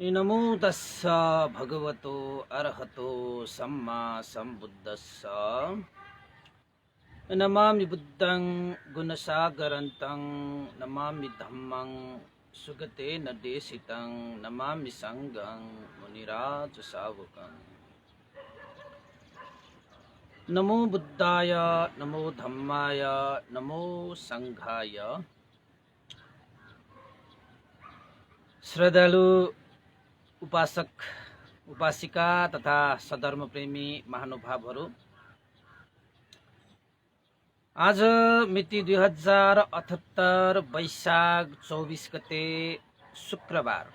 नमो तस्स भगवतो अरहतो सम्मा सम्बुद्धस्स। नमामि बुद्धं गुणसागरन्तं नमामि धम्मं सुगतेन देशितं नमामि संघं मुनिराज सावकं। नमो बुद्धाय नमो धम्माय नमो संघाय। श्रद्धालु उपासक उपासिका तथा सधर्म प्रेमी महानुभावहरू, आज मिति 2078 वैशाख 24 गते शुक्रबार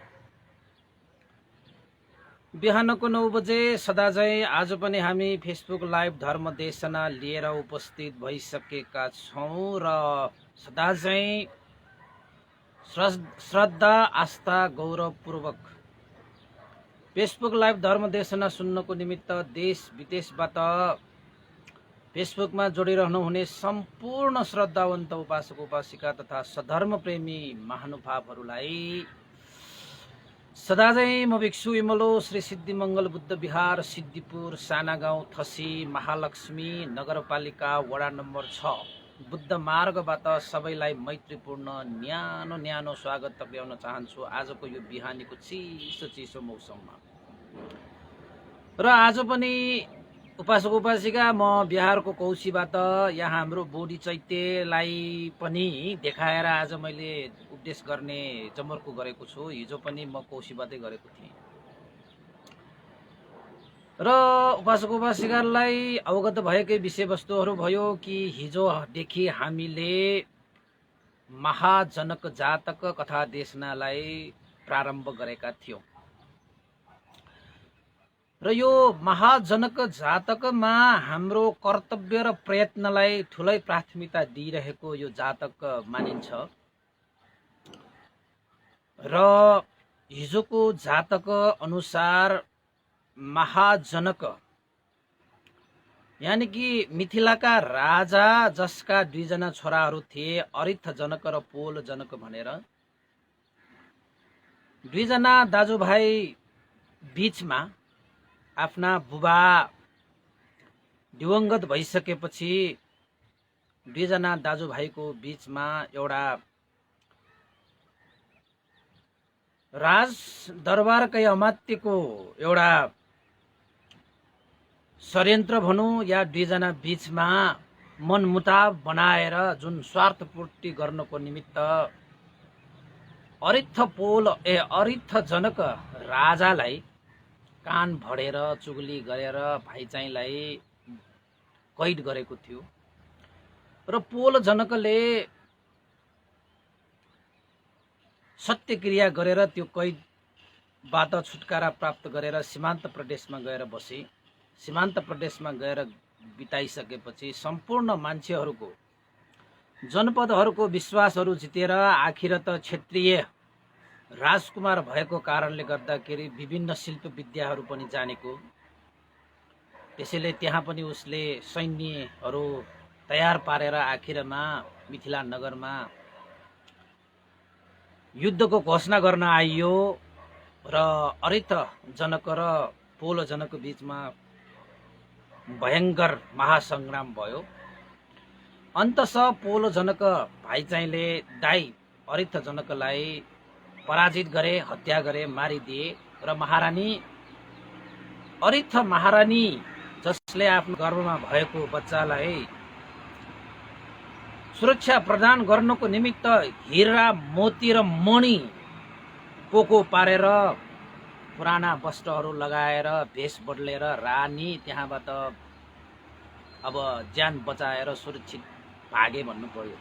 बिहानको 9 बजे सदाझै आज पनि हामी फेसबुक लाइभ धर्म देशना लिएर उपस्थित भइसकेका छौं र सदाझै श्रद्धा आस्था गौरवपूर्वक फेसबुक लाइभ धर्म देशना सुन्नको निमित्त देश विदेशबाट फेसबुकमा जोडिरहनु हुने सम्पूर्ण श्रद्धावन्त उपासक उपासिका तथा सधर्म प्रेमी महानुभावहरूलाई सदाझै म भिक्षु इमलो श्री सिद्धिमंगल बुद्ध विहार सिद्धिपुर साना गाउँ थसी महालक्ष्मी नगरपालिका वडा नम्बर 6 बुद्ध मार्गबाट सबैलाई मैत्रीपूर्ण न्यानो न्यानो स्वागत टक्राउन चाहन्छु आजको यो बिहानीको चिसो मौसममा। र आज पनि उपासक उपासिका म बिहारको कौशीबाट यहाँ हाम्रो बोडी चैत्यलाई पनि देखाएर आज मैले उपदेश गर्ने जमर्को गरेको छु। हिजो पनि म कौशीबाटै गरेको थिएँ र उपासक उपासिकालाई अवगत भएकै विषयवस्तुहरू भयो कि हिजोदेखि हामीले महाजनक जातक कथा देशनालाई प्रारम्भ गरेका थियौं र यो महाजनक जातकमा हाम्रो कर्तव्य र प्रयत्नलाई ठुलै प्राथमिकता दिइरहेको यो जातक मानिन्छ र हिजोको जातक अनुसार महाजनक यानी कि मिथिलाका राजा जसका दुईजना छोराहरू थिए अरिथ जनक र पोल जनक भनेर दुईजना दाजुभाइ बीचमा आफ्ना बुबा दिवंगत भइसकेपछि दुईजना दाजुभाइको बीचमा एउटा राज दरबारकै अमात्यको एउटा षड्यन्त्र भनौं या दुईजना बीचमा मनमुटाव बनाएर जुन स्वार्थपूर्ति गर्नको निमित्त अरिथ जनक राजालाई कान भडेर चुगली गरेर भाइचाइलाई कैद गरेको थियो र पोल जनकले सत्यक्रिया गरेर त्यो कैदबाट छुटकारा प्राप्त गरेर सीमान्त प्रदेशमा गएर बसे। सीमान्त प्रदेशमा गएर बिताइसकेपछि सम्पूर्ण मान्छेहरूको जनपदहरूको विश्वासहरू जितेर आखिर त क्षेत्रीय राजकुमार भएको कारणले गर्दाखेरि विभिन्न शिल्प विद्याहरू पनि जानेको, त्यसैले त्यहाँ पनि उसले सैन्यहरू तयार पारेर आखिरमा मिथिला नगरमा युद्धको घोषणा गर्न आइयो र अरिथ जनक र पोल जनक बीचमा भयंकर महासंग्राम भयो। अन्ततः पोल जनक भाइचाइले दाइ अरिथ जनकलाई पराजित गरे, हत्या गरे, मारिदिए र महारानी अरिथ महारानी जसले आफ्नो गर्भमा भएको बच्चालाई सुरक्षा प्रदान गर्नको निमित्त हीरा मोती र मणि पोको पारेर पुराना वस्त्रहरू लगाएर भेष बदलेर रानी त्यहाँबाट अब ज्यान बचाएर सुरक्षित भागे भन्नु पर्यो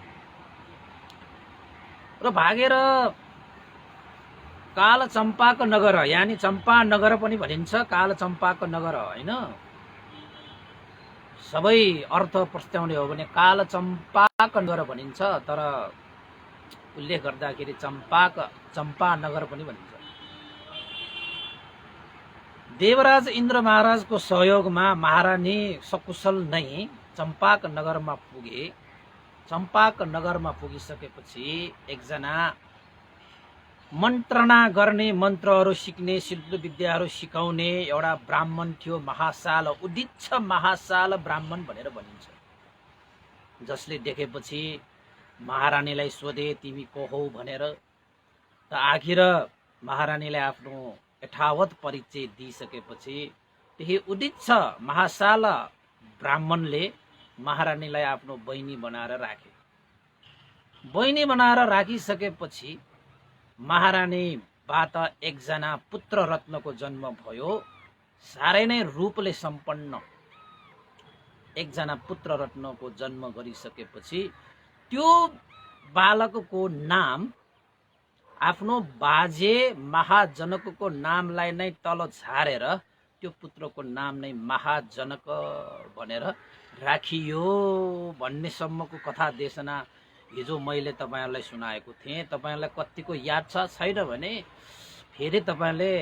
र भागेर कालचम्पाको नगर यानी चम्पा नगर पनि भनिन्छ, कालचम्पाको नगर हैन, सबै अर्थ प्रस्ताउने हो भने कालचम्पाको नगर भनिन्छ, तर उल्लेख गर्दाखेरि चम्पा नगर पनि भनिन्छ। देवराज इन्द्र महाराजको सहयोगमा महारानी सकुशल नै चम्पाक नगरमा पुगे। चम्पाक नगरमा पुगिसकेपछि एकजना मन्त्रणा गर्ने, मन्त्रहरू सिक्ने, शिल्प विद्याहरू सिकाउने एउटा ब्राह्मण थियो। महासाल, उदिच्छ महासाल ब्राह्मण भनेर भनिन्छ। जसले देखेपछि महारानीलाई सोधे तिमी को हौ भनेर। त आखिर महारानीले आफ्नो यथावत परिचय दिइसकेपछि त्यही उदिच्छ महासाल ब्राह्मणले महारानीलाई आफ्नो बहिनी बनाएर राखे। बहिनी बनाएर राखिसकेपछि महारानीबाट एकजना पुत्र रत्नको जन्म भयो। साह्रै नै रूपले सम्पन्न एकजना पुत्र रत्नको जन्म गरिसकेपछि त्यो बालकको नाम आफ्नो बाजे महाजनकको नामलाई नै तल झारेर त्यो पुत्रको नाम नै महाजनक भनेर राखियो भन्नेसम्मको कथा देशना हिजो मैले तपाईहरुलाई सुनाएको थिएँ। तपाईहरुलाई कतिको याद छ छैन भने फेरि तपाईले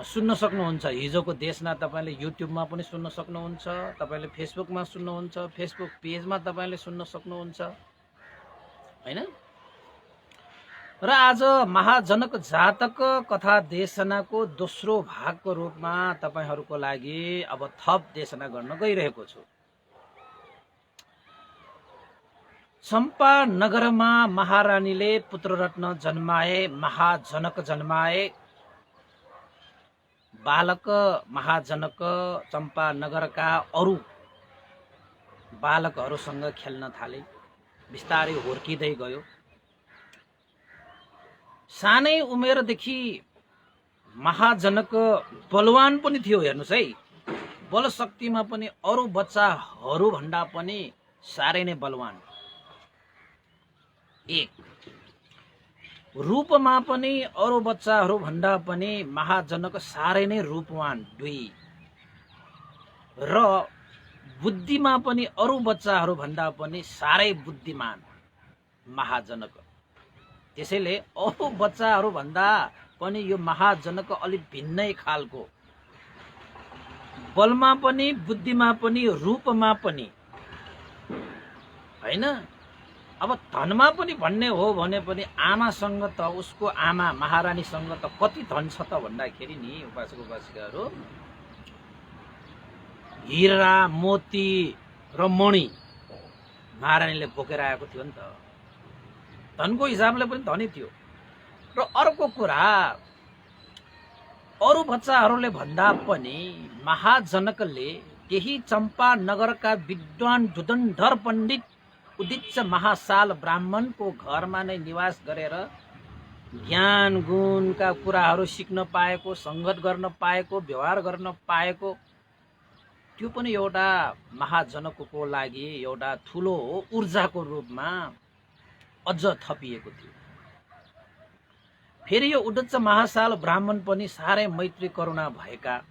सुन्न सक्नुहुन्छ। हिजोको देशना तपाईले युट्युबमा पनि सुन्न सक्नुहुन्छ, तपाईले फेसबुकमा सुन्नुहुन्छ, फेसबुक पेजमा तपाईले सुन्न सक्नुहुन्छ हैन। र आज महाजनक जातक कथा देशनाको दोस्रो भागको रूपमा तपाईहरुको लागि अब थप देशना गर्न गइरहेको छु। चम्पा नगरमा महारानीले पुत्ररत्न जन्माए, महाजनक जन्माए। बालक महाजनक चम्पा नगरका अरु बालकहरूसँग खेल्न थाले, बिस्तारै हुर्किँदै गयो। सानै उमेरदेखि महाजनक बलवान पनि थियो। हेर्नुस् है, बल शक्तिमा पनि अरु बच्चाहरू भन्दा पनि साह्रै नै बलवान। एक, रूपमा पनि अरु बच्चाहरू भन्दा पनि महाजनक साह्रै नै रूपवान। दुई, र बुद्धिमा पनि अरु बच्चाहरू भन्दा पनि साह्रै बुद्धिमान महाजनक। त्यसैले अरु बच्चाहरू भन्दा पनि यो महाजनक अलि भिन्नै खालको, बलमा पनि, बुद्धिमा पनि, रूपमा पनि हैन। अब धनमा पनि भन्ने हो भने पनि आमासँग त, उसको आमा महारानीसँग त कति धन छ त भन्दाखेरि नि उपासक उपासिकाहरू, हिरा मोती र मणि महारानीले बोकेर आएको थियो नि त। धनको हिसाबले पनि धनी थियो। र अर्को कुरा, अरु बच्चाहरूले भन्दा पनि महाजनकले केही चम्पा नगरका विद्वान धुरन्धर पण्डित उदिच्च महासाल ब्राह्मणको घरमा नै निवास गरेर ज्ञान गुणका कुराहरू सिक्न पाएको, संगत गर्न पाएको, व्यवहार गर्न पाएको, त्यो पनि एउटा महाजनकको लागि एउटा ठुलो ऊर्जाको रूपमा अझ थपिएको थियो। फेरि यो उदिच्च महासाल ब्राह्मण पनि साह्रै मैत्री करुणा भएका,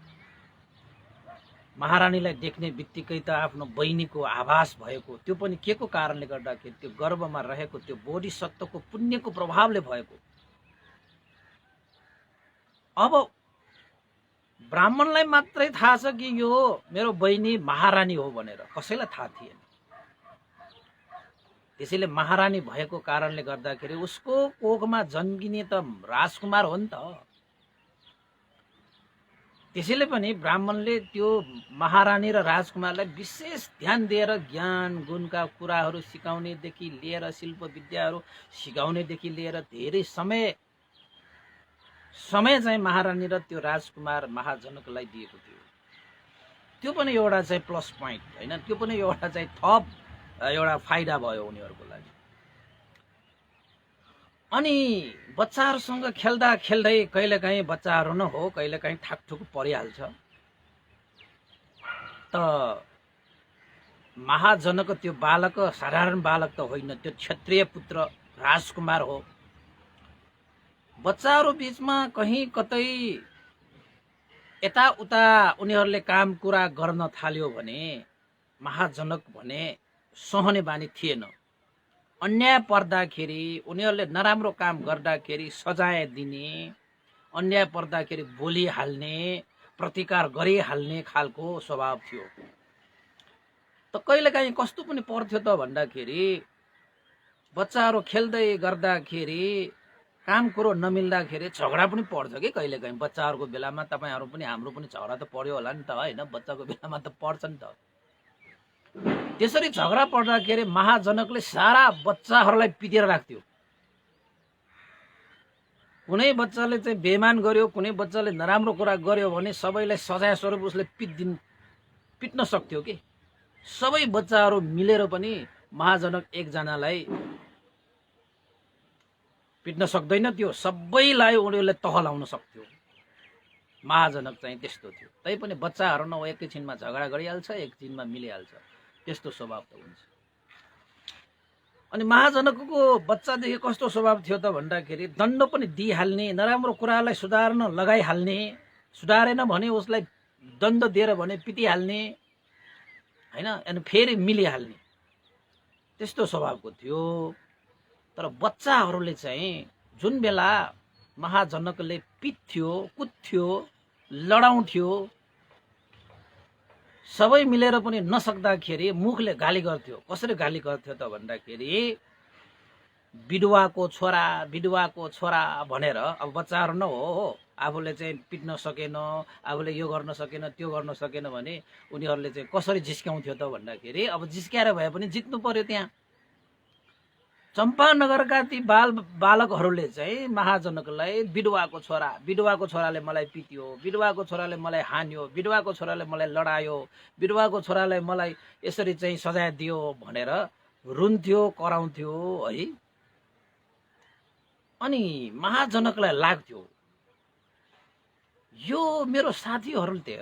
महारानीलाई देख्ने बित्तिकै त आफ्नो बहिनीको आभास भएको, त्यो पनि के को कारणले गर्दाखेरि त्यो गर्भमा रहेको त्यो बोधिसत्वको पुण्यको प्रभावले भएको। अब ब्राह्मणलाई मात्रै थाहा छ कि यो मेरो बहिनी महारानी हो भनेर, कसैलाई थाहा थिएन। त्यसैले महारानी भएको कारणले गर्दाखेरि उसको कोखमा जन्मिने त राजकुमार हो नि त। त्यसैले पनि ब्राह्मणले त्यो महारानी र राजकुमारलाई विशेष ध्यान दिएर ज्ञान गुणका कुराहरू सिकाउनेदेखि लिएर, शिल्प विद्याहरू सिकाउनेदेखि लिएर धेरै समय चाहिँ महारानी र त्यो राजकुमार महाजनकलाई दिएको थियो। त्यो पनि एउटा चाहिँ प्लस पोइन्ट हैन, त्यो पनि एउटा चाहिँ थप एउटा फाइदा भयो उनीहरूको लागि। अनि बच्चाहरूसँग खेल्दा खेल्दै कहिलेकाहीँ बच्चाहरू न हो, कहिलेकाहीँ ठाकठुक परिहाल्छ। त महाजनक त्यो बालक साधारण बालक त होइन, त्यो क्षत्रिय पुत्र राजकुमार हो। बच्चाहरू बीचमा कहीँ कतै यताउता उनीहरूले काम कुरा गर्न थाल्यो भने महाजनक भने सहने बानी थिएन। अन्याय पर्दाखेरि, उनीहरूले नराम्रो काम गर्दाखेरि सजाय दिने, अन्याय पर्दाखेरि बोलिहाल्ने, प्रतिकार गरिहाल्ने खालको स्वभाव थियो। त कहिलेकाहीँ कस्तो पनि पर्थ्यो त भन्दाखेरि, बच्चाहरू खेल्दै गर्दाखेरि काम कुरो नमिल्दाखेरि झगडा पनि पर्छ कि कहिलेकाहीँ बच्चाहरूको बेलामा। तपाईँहरू पनि हाम्रो पनि झगडा त पर्यो होला नि त होइन, बच्चाको बेलामा त पर्छ नि त। त्यसरी झगडा पर्दाखेरि महाजनकले सारा बच्चाहरूलाई पिटेर राख्थ्यो। कुनै बच्चाले चाहिँ बेइमान गर्यो, कुनै बच्चाले नराम्रो कुरा गर्यो भने सबैलाई सजाय स्वरूप उसले पिट्न सक्थ्यो कि। सबै बच्चाहरू मिलेर पनि महाजनक एकजनालाई पिट्न सक्दैन थियो, सबैलाई उनीहरूले तह लाउन सक्थ्यो। महाजनक चाहिँ त्यस्तो थियो। तैपनि बच्चाहरू न एकैछिनमा झगडा गरिहाल्छ, एकछिनमा मिलिहाल्छ, त्यस्तो स्वभाव त हुन्छ। अनि महाजनकको बच्चादेखि कस्तो स्वभाव थियो त भन्दाखेरि दण्ड पनि दिइहाल्ने, नराम्रो कुरालाई सुधार्न लगाइहाल्ने, सुधारेन भने उसलाई दण्ड दिएर भने पिटिहाल्ने होइन, अनि फेरि मिलिहाल्ने, त्यस्तो स्वभावको थियो। तर बच्चाहरूले चाहिँ जुन बेला महाजनकले पिट्थ्यो, कुद्थ्यो, लडाउँथ्यो, सबै मिलेर पनि नसक्दाखेरि मुखले गाली गर्थ्यो। कसरी गाली गर्थ्यो त भन्दाखेरि विधवाको छोरा, विधवाको छोरा भनेर। अब बच्चाहरू न हो, आफूले चाहिँ पिट्न सकेन, आफूले यो गर्न सकेन, त्यो गर्न सकेन भने उनीहरूले चाहिँ कसरी जिस्क्याउँथ्यो त भन्दाखेरि अब जिस्क्याएर भए पनि जित्नु पर्यो। त्यहाँ चम्पानगरका ती बालकहरूले चाहिँ महाजनकलाई विधवाको छोरा, विधवाको छोराले मलाई पिट्यो, विधवाको छोराले मलाई हान्यो, विधवाको छोराले मलाई लडायो, विधवाको छोराले मलाई यसरी चाहिँ सजाय दियो भनेर रुन्थ्यो, कराउँथ्यो है। अनि महाजनकलाई लाग्थ्यो यो मेरो साथीहरूले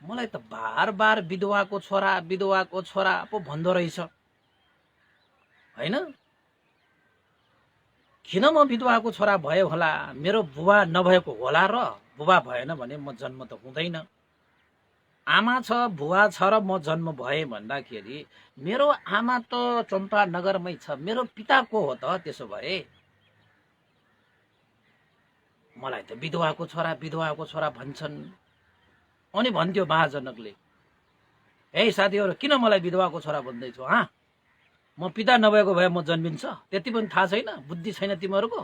मलाई त बार बार विधवाको छोरा, विधवाको छोरा पो भन्दो रहेछ होइन, किन म विधवाको छोरा भयो होला, मेरो बुबा नभएको होला र, बुबा भएन भने म जन्म त हुँदैन, आमा छ बुबा छ र म जन्म भएँ भन्दाखेरि मेरो आमा त चम्पानगरमै छ, मेरो पिता को हो त त्यसो भए, मलाई त विधवाको छोरा, विधवाको छोरा भन्छन्। अनि भन्थ्यो महाजनकले, हे साथीहरू किन मलाई विधवाको छोरा भन्दैछौ, हाँ म पिता नभएको भए म जन्मिन्छ, त्यति पनि थाहा छैन, बुद्धि छैन तिमीहरूको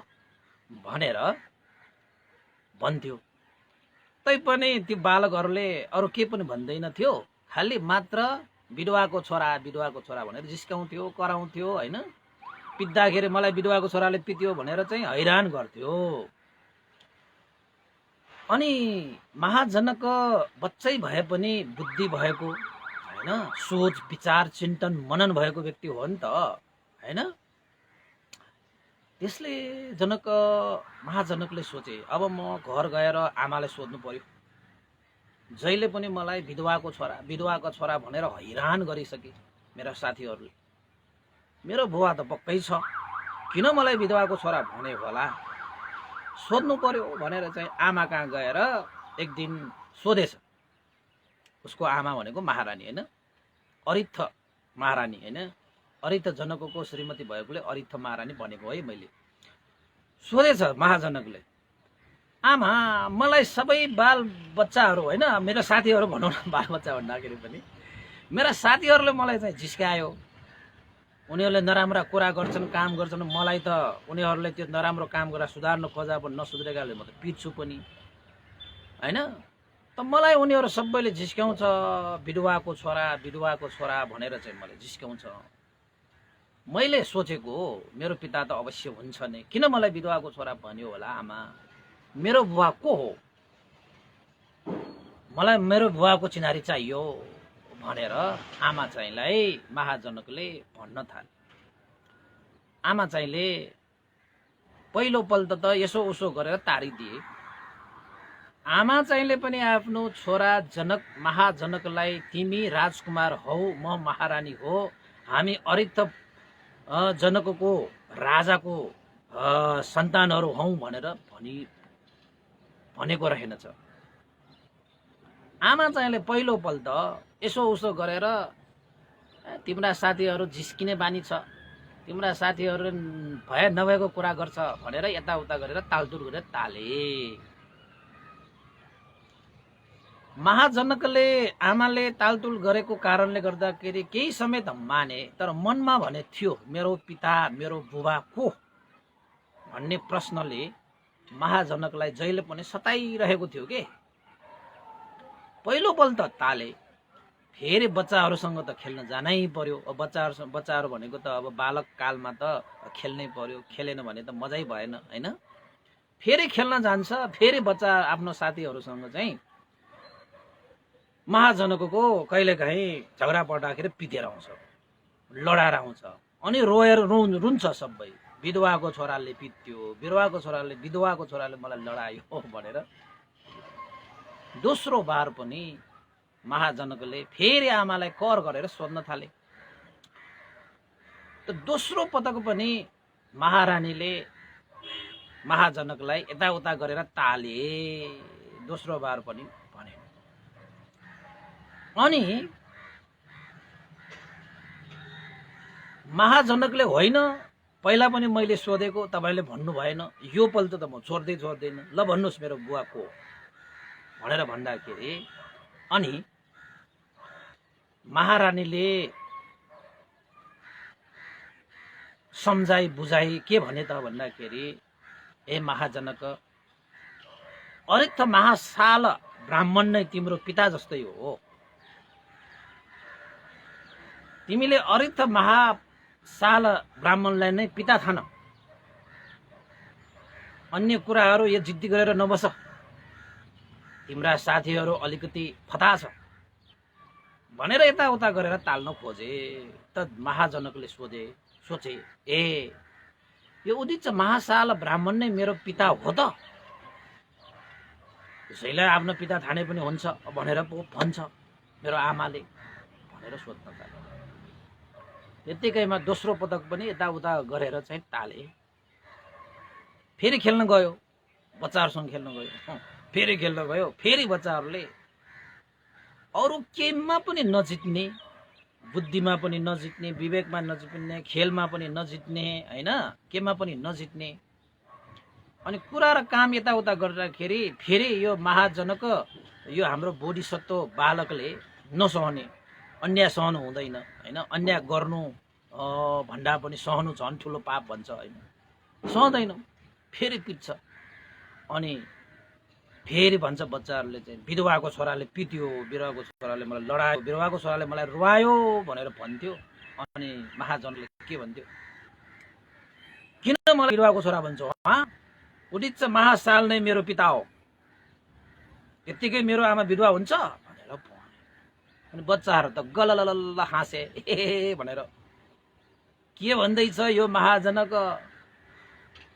भनेर भन्थ्यो। तैपनि ती बालकहरूले अरू के पनि भन्दैन थियो, खालि मात्र विधवाको छोरा, विधवाको छोरा भनेर जिस्काउँथ्यो, कराउँथ्यो होइन। पिट्दाखेरि मलाई विधवाको छोराले पिट्यो भनेर चाहिँ हैरान गर्थ्यो। अनि महाजनक बच्चै भए पनि बुद्धि भएको होइन, सोच विचार चिन्तन मनन भएको व्यक्ति हो नि त होइन। त्यसले महाजनकले सोचे अब म घर गएर आमालाई सोध्नु पर्यो, जहिले पनि मलाई विधवाको छोरा, विधवाको छोरा भनेर हैरान गरिसके मेरा साथीहरूले, मेरो बुवा त पक्कै छ, किन मलाई विधवाको छोरा भने होला, सोध्नु पर्यो भनेर चाहिँ आमा कहाँ गएर एक दिन सोधेछ। उसको आमा भनेको महारानी होइन, अरित्थ महारानी होइन, अरित्थ जनकको श्रीमती भएकोले अरित्थ महारानी भनेको है मैले। सोधेछ महाजनकले, आमा मलाई सबै बाल बच्चाहरू होइन, मेरो साथीहरू भनौँ न, बाल बच्चा भन्दाखेरि पनि मेरा साथीहरूले मलाई चाहिँ झिस्कायो, उनीहरूले नराम्रा कुरा गर्छन्, काम गर्छन्, मलाई त उनीहरूले त्यो नराम्रो काम गरेर सुधार्न खोजा पनि नसुध्रेकाले म त पिट्छु पनि होइन। त मलाई उनीहरू सबैले झिस्क्याउँछ, विधवाको छोरा, विधवाको छोरा भनेर चाहिँ मलाई झिस्क्याउँछ। मैले सोचेको मेरो पिता त अवश्य हुन्छ नै, किन मलाई विधवाको छोरा भन्यो होला आमा, मेरो बुवा को हो, मलाई मेरो बुवाको चिनारी चाहियो भनेर आमा चाहिँलाई महाजनकले भन्न थाले। आमा चाहिँले पहिलोपल्ट त यसो उसो गरेर तारिदिए। आमा चाहिँले पनि आफ्नो छोरा जनक महाजनकलाई तिमी राजकुमार हौ, म महारानी हो, हामी अरित्थ जनकको राजाको सन्तानहरू हौ भनेर भनेको रहेनछ। आमा चाहिँले पहिलोपल्ट यसो उसो गरेर तिम्रा साथीहरू झिस्किने बानी छ, तिम्रा साथीहरू भए नभएको कुरा गर्छ भनेर यताउता गरेर तालतुल गरेर ताले। महाजनकले आमाले तालतुल गरेको कारणले गर्दाखेरि केही समय त माने, तर मनमा भने थियो मेरो पिता, मेरो बुबा को, भन्ने प्रश्नले महाजनकलाई जहिले पनि सताइरहेको थियो के। पहिलोपल्ट त ताले, फेरि बच्चाहरूसँग त खेल्न जानै पर्यो। अब बच्चाहरू भनेको त अब बालक कालमा त खेल्नै पर्यो, खेलेन भने त मजै भएन हैन। फेरि खेल्न जान्छ, फेरि बच्चा आफ्नो साथीहरूसँग चाहिँ महाजनको कहिलेकाहीँ झगडा पर्दाखेरि पिटेर आउँछ, लडाएर आउँछ, अनि रोएर रुन्छ सबै। विधवाको छोराले पिट्यो, विधवाको छोराले मलाई लडायो भनेर। दोस्रो बार पनि महाजनकले फेरि आमालाई कर गरेर सोध्न थाले। त दोस्रो पटक पनि महारानीले महाजनकलाई यताउता गरेर ताले, दोस्रो बार पनि भने। अनि महाजनकले होइन पहिला पनि मैले सोधेको तपाईले भन्नु भएन, यो पल्ट त म छोड्दैन, ल भन्नुस् मेरो बुवा को भनेर भन्दाखेरि अनि महारानीले सम्झाई बुझाई के भने त भन्दाखेरि, ए महाजनक, अरिक्त महासाल ब्राह्मण नै तिम्रो पिता जस्तै हो। तिमीले अरिक्त महासाल ब्राह्मणलाई नै पिता ठान, अन्य कुराहरू यो जिद्दी गरेर नबस। तिम्रा साथीहरू अलिकति फता छ भनेर यताउता गरेर ताल्न खोजे। त महाजनकले सोचे ए यो उदित महासाल ब्राह्मण नै मेरो पिता हो त, त्यसैलाई आफ्नो पिता ठाने पनि हुन्छ भनेर भन्छ मेरो आमाले भनेर सोध्न थाले। त्यतिकैमा दोस्रो पटक पनि यताउता गरेर चाहिँ ताले। फेरि खेल्न गयो, बच्चाहरूसँग खेल्न गयो, फेरि खेल्न गयो। फेरि बच्चाहरूले अरू केहीमा पनि नजित्ने, बुद्धिमा पनि नजित्ने, विवेकमा नजित्ने, खेलमा पनि नजित्ने हैन, केमा पनि नजित्ने। अनि कुरा र काम यताउता गर्दाखेरि फेरि यो महाजनक, यो हाम्रो बोधिसत्व बालकले नसहने, अन्याय सहनु हुँदैन हैन, अन्याय गर्नु भन्दा पनि सहनु झन् ठुलो पाप भन्छ हैन, सहँदैन। फेरि पिट्छ, अनि फेरि भन्छ बच्चाहरूले चाहिँ विधवाको छोराले पिट्यो, विधवाको छोराले मलाई लडायो, विधवाको छोराले मलाई रुवायो भनेर भन्थ्यो। अनि महाजनले के भन्थ्यो, किन मलाई विधवाको छोरा भन्छौ? उदित महासाल नै मेरो पिता हो, त्यत्तिकै मेरो आमा विधवा हुन्छ भनेर भने। अनि बच्चाहरू त गललल हाँसे ए भनेर। के भन्दैछ यो महाजनक,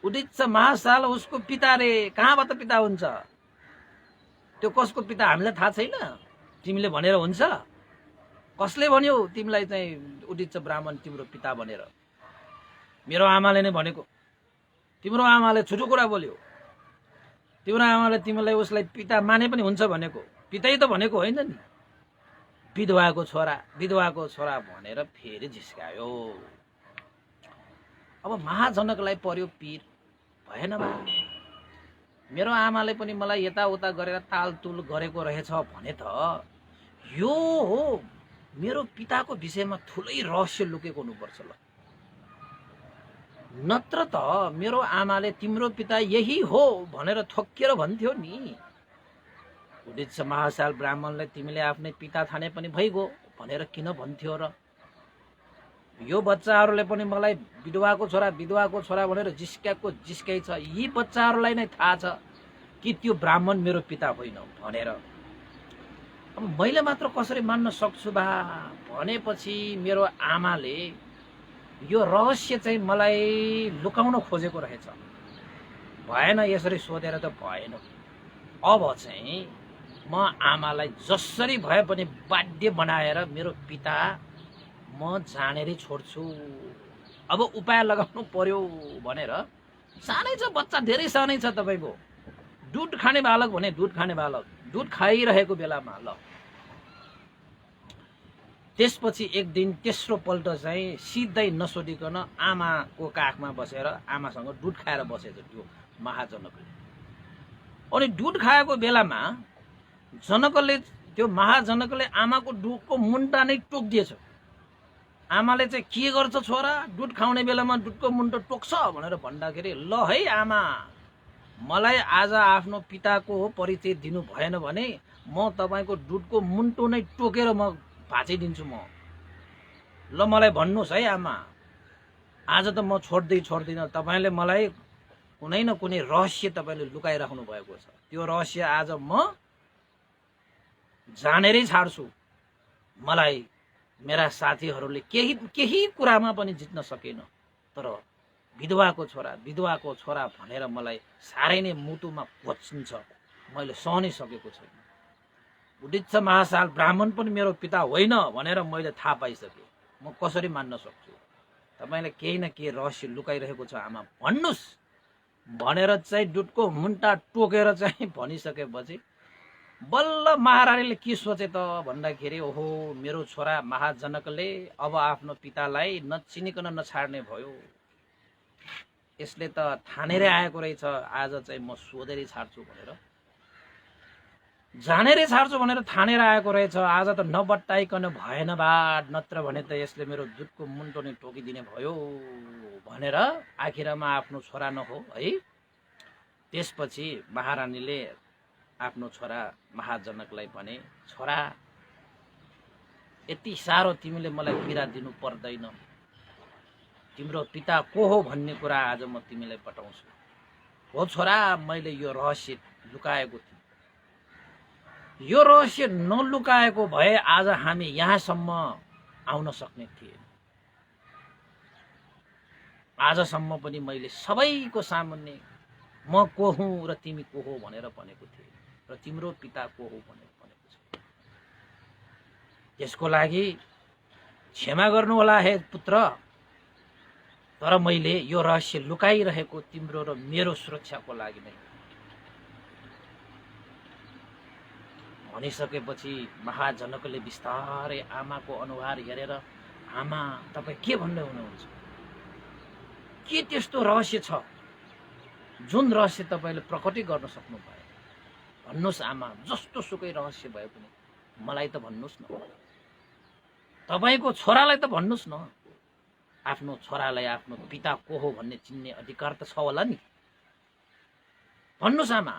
उदित महासाल उसको पिता रे, कहाँबाट पिता हुन्छ? त्यो कसको पिता हामीलाई थाहा छैन, तिमीले भनेर हुन्छ? कसले भन्यो तिमीलाई चाहिँ उदित ब्राह्मण तिम्रो पिता भनेर? मेरो आमाले नै भनेको। तिम्रो आमाले छुटो कुरा बोल्यो, तिम्रो आमाले तिमीलाई उसलाई पिता माने पनि हुन्छ भनेको, पितै त भनेको होइन नि। विधवाको छोरा भनेर फेरि झिस्कायो। अब महाजनकलाई पर्यो पीर, भएन बा, मेरो आमाले पनि मलाई यताउता गरेर तालतुल गरेको रहेछ भने त यो हो मेरो पिताको विषयमा ठुलै रहस्य लुकेको हुनुपर्छ ल। नत्र त मेरो आमाले तिम्रो पिता यही हो भनेर थोकेर भन्थ्यो नि। उदित महासाल ब्राह्मणलाई तिमीले आफ्नै पिता ठाने पनि भइगयो भनेर किन भन्थ्यो र? यो बच्चाहरूले पनि मलाई विधवाको छोरा भनेर जिस्काइ छ। यी बच्चाहरूलाई नै थाहा छ कि त्यो ब्राह्मण मेरो पिता होइन भनेर। अब मैले मात्र कसरी मान्न सक्छु बा भनेपछि मेरो आमाले यो रहस्य चाहिँ मलाई लुकाउन खोजेको रहेछ। भएन, यसरी सोधेर त भएन। अब चाहिँ म आमालाई जसरी भए पनि बाध्य बनाएर मेरो पिता म जानेरै छोड्छु। अब उपाय लगाउनु पर्यो भनेर। सानै छ बच्चा, धेरै सानै छ तपाईको। दुध खाने बालक भने दुध खाने बालक, दुध खाइरहेको बेलामा ल। त्यसपछि एक दिन तेस्रो पल्ट चाहिँ सिधै नसोधिकन आमाको काखमा बसेर आमासँग दुध खाएर बसेछ त्यो महाजनकले। अनि दुध खाएको बेलामा त्यो महाजनकले आमाको दुधको मुन्टा नै टोकिदिएछ। आमाले चाहिँ के गर्छ छोरा, दुध खाउने बेलामा दुधको मुन्टो टोक्छ भनेर भन्दाखेरि ल है आमा, मलाई आज आफ्नो पिताको परिचय दिनु भएन भने म तपाईँको दुधको मुन्टो नै टोकेर म भाँचिदिन्छु म। ल मलाई भन्नुहोस् है आमा, आज त म छोड्दिनँ। तपाईँले मलाई कुनै न कुनै रहस्य तपाईँले लुकाइराख्नु भएको छ, त्यो रहस्य आज म जानेरै छाड्छु। मलाई मेरा साथीहरूले केही कुरामा पनि जित्न सकेन, तर विधवाको छोरा भनेर मलाई साह्रै नै मुटुमा कोचिन्छ, मैले सहनै सकेको छैन। उदित महासाल ब्राह्मण पनि मेरो पिता होइन भनेर मैले थाहा पाइसकेँ। म कसरी मान्न सक्छु? तपाईँले केही न केही रहस्य लुकाइरहेको छ आमा, भन्नुहोस् भनेर चाहिँ दुधको मुन्टा टोकेर चाहिँ भनिसकेपछि बल्ल महारानीले के सोचे त भन्दाखेरि, ओहो मेरो छोरा महाजनकले अब आफ्नो पितालाई नचिनिकन नछाड्ने भयो, यसले त ठानेरै आएको रहेछ आज चाहिँ म सोधेरै छाड्छु भनेर, जानेरै छाड्छु भनेर ठानेर आएको रहेछ। आज त नबट्टाइकन भएन बाद, नत्र भने त यसले मेरो दुधको मुन्टो नै टोकिदिने भयो भनेर आखिरमा आफ्नो छोरा नहो है। त्यसपछि महारानीले आफ्नो छोरा महाजनकलाई भने, छोरा यति साह्रो तिमीले मलाई पीडा दिनु पर्दैन, तिम्रो पिता को हो भन्ने कुरा आज म तिमीलाई बताउँछु। हो छोरा, मैले यो रहस्य लुकाएको थिएँ, यो रहस्य नलुकाएको भए आज हामी यहाँसम्म आउन सक्ने थिए। आजसम्म पनि मैले सबैको सामुन्ने म को हुँ र तिमी को हो भनेर भनेको थिएँ, र तिम्रो पिता को हो भनेर भनेको छ। त्यसको लागि क्षमा गर्नु होला हे पुत्र, तर मैले यो रहस्य लुकाइरहेको तिम्रो र मेरो सुरक्षाको लागि नै। भनिसकेपछि महाजनकले बिस्तारै आमाको अनुहार हेरेर, आमा तपाईँ के भन्दै हुनुहुन्छ? के त्यस्तो रहस्य छ जुन रहस्य तपाईँले प्रकटै गर्न सक्नु भयो? भन्नुहोस् आमा, जस्तो सुकै रहस्य भए पनि मलाई त भन्नुहोस् न, तपाईँको छोरालाई त भन्नुहोस् न। आफ्नो छोरालाई आफ्नो पिता को हो भन्ने चिन्ने अधिकार त छ होला नि, भन्नुहोस् आमा,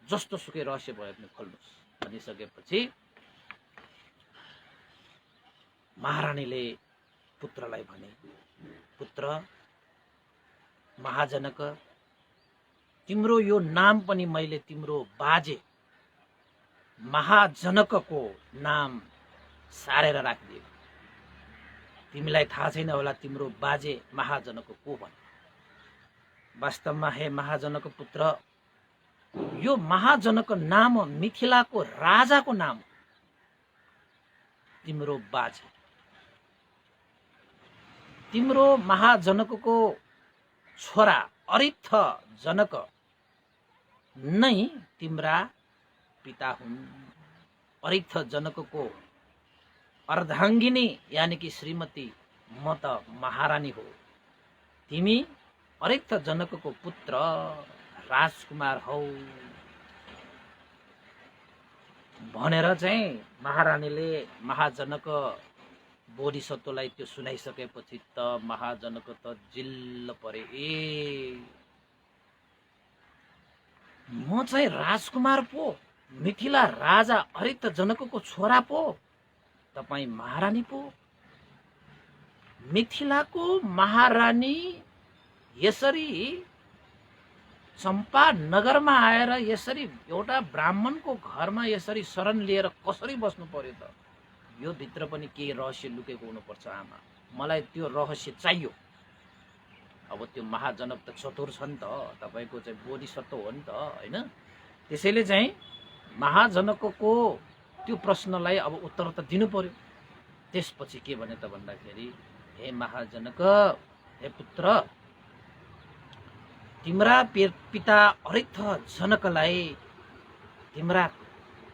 जस्तो सुकै रहस्य भए पनि खोल्नुहोस्। भनिसकेपछि महारानीले पुत्रलाई भने, पुत्र महाजनक, तिम्रो यो नाम पनि मैले तिम्रो बाजे महाजनकको नाम सारेर राखिदिएको। तिमीलाई थाहा छैन होला तिम्रो बाजे महाजनक को भने। वास्तवमा हे महाजनक पुत्र, यो महाजनक नाम मिथिलाको राजाको नाम, तिम्रो बाजे। तिम्रो महाजनकको छोरा अरिथ जनक नै तिम्रा पिता हुन्। अरिथ जनकको अर्धाङ्गिनी यानी कि श्रीमती म त महारानी हो, तिमी अरिथ जनकको पुत्र राजकुमार हौ भनेर चाहिँ महारानीले महाजनक बोधिसत्वलाई त्यो सुनाइसकेपछि त महाजनक त जिल्ल परे। ए म चाहिँ राजकुमार पो, मिथिला राजा अरिथ जनकको छोरा पो, तपाईँ महारानी पो। मिथिलाको महारानी यसरी चम्पा नगरमा आएर यसरी एउटा ब्राह्मणको घरमा यसरी शरण लिएर कसरी बस्नु पर्यो त? यो भित्र पनि केही रहस्य लुकेको हुनुपर्छ आमा, मलाई त्यो रहस्य चाहियो। अब त्यो महाजनक त चतुर छ नि त, तपाईको चाहिँ बोधिसत्व हो नि त हैन? त्यसैले चाहिँ महाजनकको त्यो प्रश्नलाई अब उत्तर त दिनु पर्यो। त्यसपछि के भने त भन्दाखेरि, हे महाजनक, हे पुत्र, तिम्रा पिता अरिथ जनकलाई तिम्रा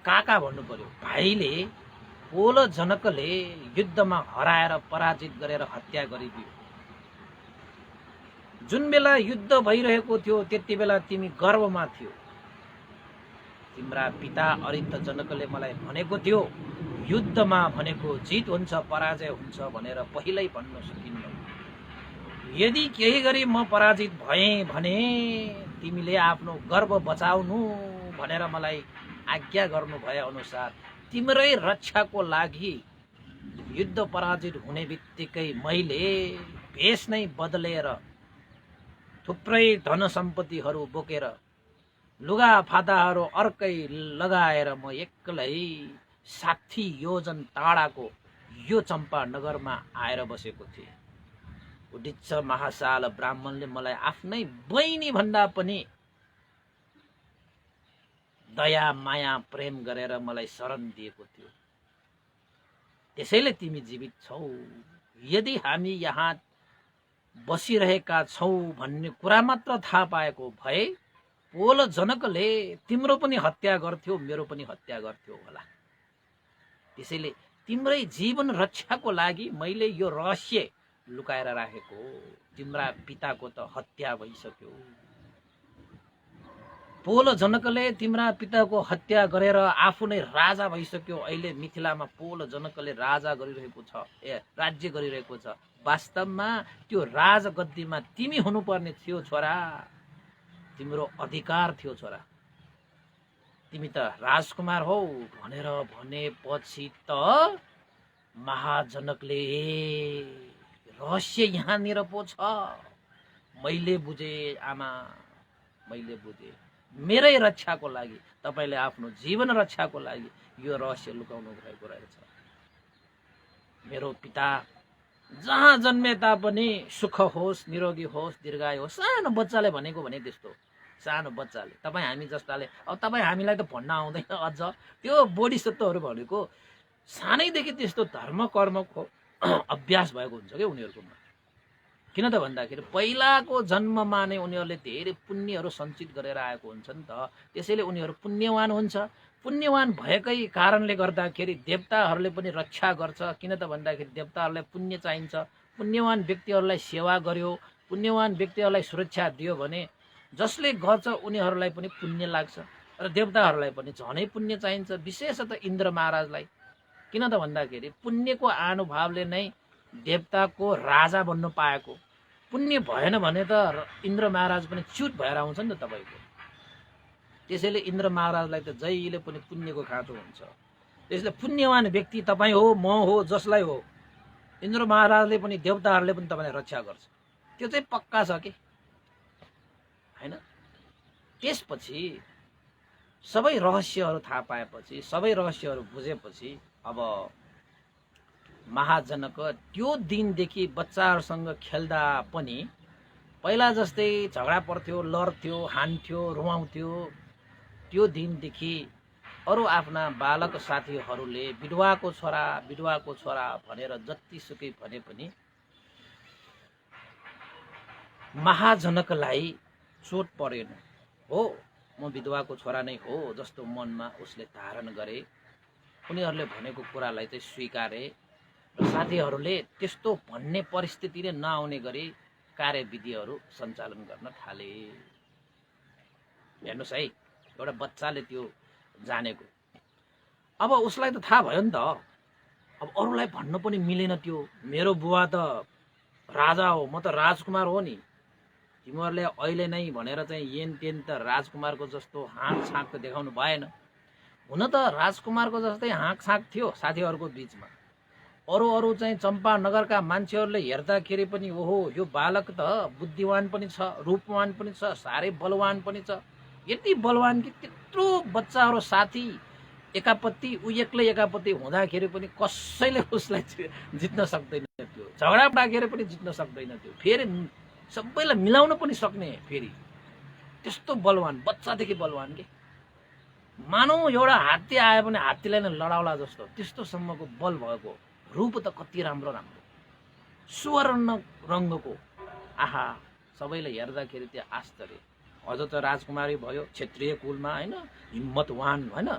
काका भन्नु पर्यो, भाइले पोल जनकले युद्धमा हराएर पराजित गरेर हत्या गरिदियो। जुन बेला युद्ध भइरहेको थियो त्यति बेला तिमी गर्भमा थियौ। तिम्रा पिता अरिथ जनकले मलाई भनेको थियो युद्धमा भनेको जित हुन्छ पराजय हुन्छ भनेर पहिल्यै भन्न सकिन्न। यदि केही गरी म पराजित भएँ भने तिमीले आफ्नो गर्व बचाउनु भनेर मलाई आज्ञा गर्नु भए अनुसार तिम्रै रक्षाको लागि युद्ध पराजित हुने बित्तिकै मैले भेष नै बदलेर थुप्रै धन सम्पत्तिहरू बोकेर लुगा फाटाहरू अर्कै लगाएर म एक्लै 60 योजन टाढाको यो चम्पा नगरमा आएर बसेको थिएँ। उडिच्छ महासाल ब्राह्मणले मलाई आफ्नै बहिनी भन्दा पनि दया माया प्रेम गरेर मलाई शरण दिएको थियो। त्यसैले तिमी जीवित छौ। यदि हामी यहाँ बसिरहेका छौँ भन्ने कुरा मात्र थाहा पाएको भए पोल जनकले तिम्रो पनि हत्या गर्थ्यो, मेरो पनि हत्या गर्थ्यो होला। त्यसैले तिम्रै जीवन रक्षाको लागि मैले यो रहस्य लुकाएर राखेको। तिम्रा पिताको त हत्या भइसक्यो। पोल जनकले तिम्रा पिताको हत्या गरेर आफू नै राजा भइसक्यो। अहिले मिथिलामा पोल जनकले राज्य गरिरहेको छ। वास्तवमा त्यो राजगद्दीमा तिमी हुनुपर्ने थियो छोरा। तिम्रो अधिकार थियो छोरा। तिमी त राजकुमार हौ भनेर भनेपछि त महाजनकले रहस्य यहाँनिर पो छ। मैले बुझे आमा, मैले बुझे। मेरै रक्षाको लागि, तपाईले आफ्नो जीवन रक्षाको लागि यो रहस्य लुकाउनु भएको रहेछ। मेरो पिता जहाँ जन्मे तापनि सुख होस्, निरोगी होस्, दीर्घायु होस्। सानो बच्चाले भनेको भने त्यस्तो, सानो बच्चाले, तपाईँ हामी जस्ताले, अब तपाईँ हामीलाई त भन्न आउँदैन अझ। त्यो बोधिसत्वहरू भनेको सानैदेखि त्यस्तो धर्म कर्मको अभ्यास भएको हुन्छ क्या उनीहरूकोमा। किन त भन्दाखेरि पहिलाको जन्ममा नै उनीहरूले धेरै पुण्यहरू सञ्चित गरेर आएको हुन्छ नि त। त्यसैले उनीहरू पुण्यवान हुन्छ। पुण्यवान भएकै कारणले गर्दाखेरि देवताहरूले पनि रक्षा गर्छ। किन त भन्दाखेरि देवताहरूलाई पुण्य चाहिन्छ। पुण्यवान व्यक्तिहरूलाई सेवा गर्यो, पुण्यवान व्यक्तिहरूलाई सुरक्षा दियो भने जसले गर्छ उनीहरूलाई पनि पुण्य लाग्छ र देवताहरूलाई पनि झनै पुण्य चाहिन्छ। विशेषतः इन्द्र महाराजलाई। किन त भन्दाखेरि पुण्यको आनुभावले नै देवताको राजा बन्न पाएको। पुण्य भएन भने त इन्द्र महाराज पनि च्युत भएर आउँछ नि त तपाईँको। त्यसैले इन्द्र महाराजलाई त जहिले पनि पुण्यको खाँचो हुन्छ। त्यसैले पुण्यवान व्यक्ति तपाईँ हो, म हो, जसलाई हो, इन्द्र महाराजले पनि देवताहरूले पनि तपाईँलाई रक्षा गर्छ। त्यो चाहिँ पक्का छ कि हैन। त्यसपछि सबै रहस्यहरू थाहा पाएपछि, सबै रहस्यहरू बुझेपछि अब महाजनक त्यो दिनदेखि बच्चाहरूसँग खेल्दा पनि पहिला जस्तै झगडा पर्थ्यो, लड्थ्यो, हान्थ्यो, रुवाउँथ्यो। त्यो दिनदेखि अरू आफ्ना बालक साथीहरूले विधवाको छोरा भनेर जतिसुकै भने पनि महाजनकलाई चोट परेन। हो, म विधवाको छोरा नै हो जस्तो मनमा उसले धारण गरे। उनीहरूले भनेको कुरालाई चाहिँ स्वीकारे र साथीहरूले त्यस्तो भन्ने परिस्थिति नै नआउने गरी कार्यविधिहरू सञ्चालन गर्न थाले। हेर्नुहोस् है, एउटा बच्चाले त्यो जानेको। अब उसलाई त थाहा भयो नि त। अब अरूलाई भन्न पनि मिलेन। त्यो मेरो बुवा त राजा हो, म त राजकुमार हो नि, तिमीहरूले अहिले नै भनेर चाहिँ येन तेन त राजकुमारको जस्तो हाँक छाक त देखाउनु भएन। हुन त राजकुमारको जस्तै हाँक छाक थियो साथीहरूको बिचमा। अरू चाहिँ चम्पा नगरका मान्छेहरूले हेर्दाखेरि पनि ओहो यो बालक त बुद्धिवान पनि छ, रूपवान पनि छ, साह्रै बलवान पनि छ। यति बलवान कि त्यत्रो बच्चाहरू साथी एकापट्टि, ऊ एक्लै एकापट्टि हुँदाखेरि पनि कसैले उसलाई जित्न सक्दैन थियो। झगडा राखेर पनि जित्न सक्दैन थियो। फेरि सबैलाई मिलाउन पनि सक्ने, फेरि त्यस्तो बलवान, बच्चादेखि बलवान के। मानौ एउटा हात्ती आयो भने हात्तीलाई नै लडाउला जस्तो, त्यस्तोसम्मको बल भएको। रूप त कति राम्रो राम्रो, सुवर्ण रङ्गको। आहा, सबैले हेर्दाखेरि त्यो आश्चर्य। अझ त राजकुमारी भयो, क्षेत्रीय कुलमा होइन, हिम्मतवान होइन,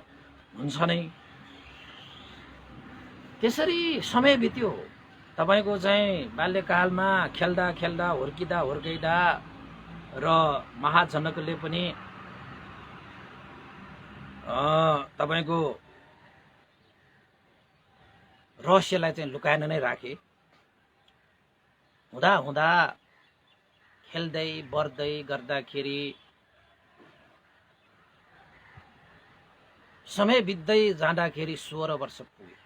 हुन्छ नै। त्यसरी समय बित्यो। तपाईँको चाहिँ बाल्यकालमा खेल्दा खेल्दा, हुर्किँदा र महाजनकले पनि तपाईँको रहस्यलाई चाहिँ लुकाएर नै राखे। हुँदा हुँदा खेल्दै बढ्दै गर्दाखेरि समय बित्दै जाँदाखेरि 16 वर्ष पुगे।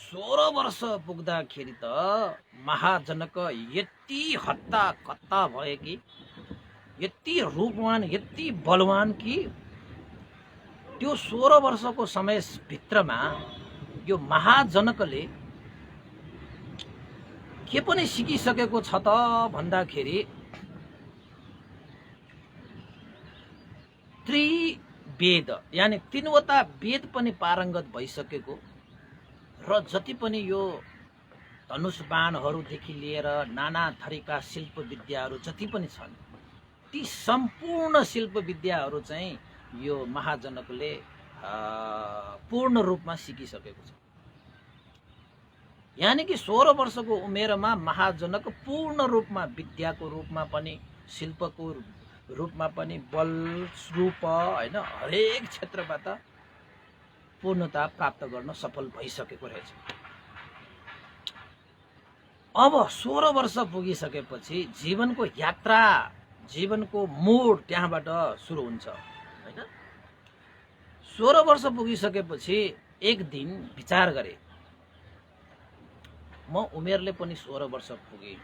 16 वर्ष पुग्दाखेरि त महाजनक यति हत्ता कत्ता भए कि, यति रूपवान यति बलवान कि त्यो 16 वर्षको समय भित्रमा यो महाजनकले के पनि सिकिसकेको छ त भन्दाखेरि त्रिवेद यानि तीनवटा वेद पनि पारङ्गत भइसकेको र जति पनि यो धनुष बाणहरूदेखि लिएर नाना थरीका शिल्प विद्याहरू जति पनि छन् ती सम्पूर्ण शिल्प विद्याहरू चाहिँ यो महाजनकले पूर्ण रूपमा सिकिसकेको छ। यानि कि 16 वर्षको उमेरमा महाजनक पूर्ण रूपमा विद्याको रूपमा पनि शिल्पको रूपमा पनि बल रूप हैन हरेक क्षेत्रबाट पूर्णता प्राप्त गर्न सफल भइसकेको रहेछ। अब 16 वर्ष पुगिसकेपछि जीवनको यात्रा जीवनको मोड त्यहाँबाट सुरु हुन्छ हैन। 16 वर्ष पुगिसकेपछि एक दिन विचार गरे, म उमेरले पनि 16 वर्ष पुगे,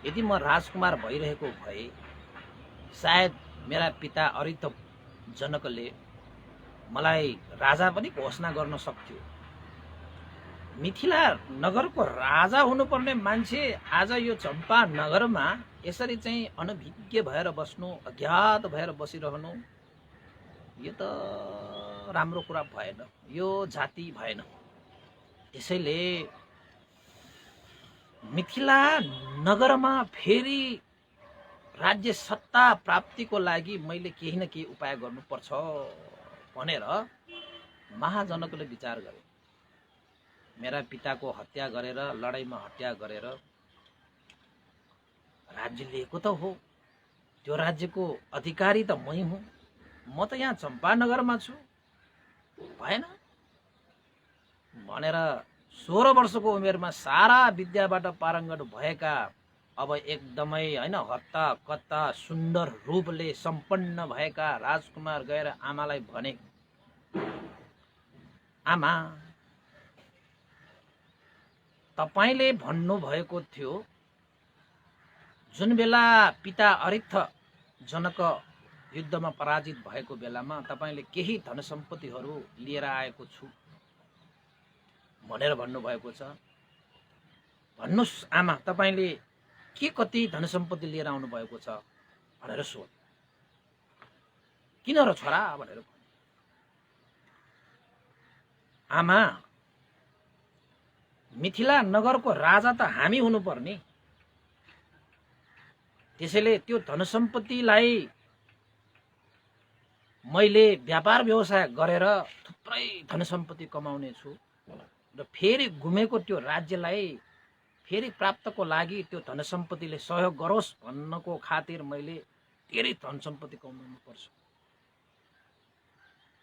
यदि म राजकुमार भइरहेको भए सायद मेरा पिता अरित जनकले मलाई राजा पनि घोषणा गर्न सक्थ्यो। मिथिला नगरको राजा हुनुपर्ने मान्छे आज यो चम्पा नगरमा यसरी चाहिँ अनभिज्ञ भएर बस्नु, अज्ञात भएर बसिरहनु, यो त राम्रो कुरा भएन, यो जाति भएन। त्यसैले मिथिला नगरमा फेरि राज्य सत्ता प्राप्तिको लागि मैले केही न केही उपाय गर्नुपर्छ भनेर महाजनकले विचार गरे। मेरा पिताको हत्या गरेर, लडाईँमा हत्या गरेर राज्य लिएको त हो, त्यो राज्यको अधिकारी त मै हुँ, म त यहाँ चम्पानगरमा छु, भएन भनेर 16 वर्षको उमेरमा सारा विद्याबाट पारङ्गत भएका अब एकदमै हैन हत्ता कत्ता सुन्दर रूपले सम्पन्न भएका राजकुमार गएर आमालाई भने, आमा तपाईले भन्नु भएको थियो जुन बेला पिता अरित्थ जनक युद्धमा पराजित भएको बेलामा तपाईले केही धन सम्पत्तिहरू लिएर आएको छु भनेर भन्नु भएको छ। भन्नुस् आमा तपाईले के कति धन सम्पत्ति लिएर आउनु भएको छ भनेर सोध। किन र छोरा भनेर भने, आमा मिथिला नगरको राजा त हामी हुनुपर्ने, त्यसैले त्यो धन सम्पत्तिलाई मैले व्यापार व्यवसाय गरेर थुप्रै धन सम्पत्ति कमाउने छु र फेरि घुमेको त्यो राज्यलाई फेरि प्राप्तको लागि त्यो धन सम्पत्तिले सहयोग गरोस् भन्नको खातिर मैले धेरै धन सम्पत्ति कमाउनु पर्छ।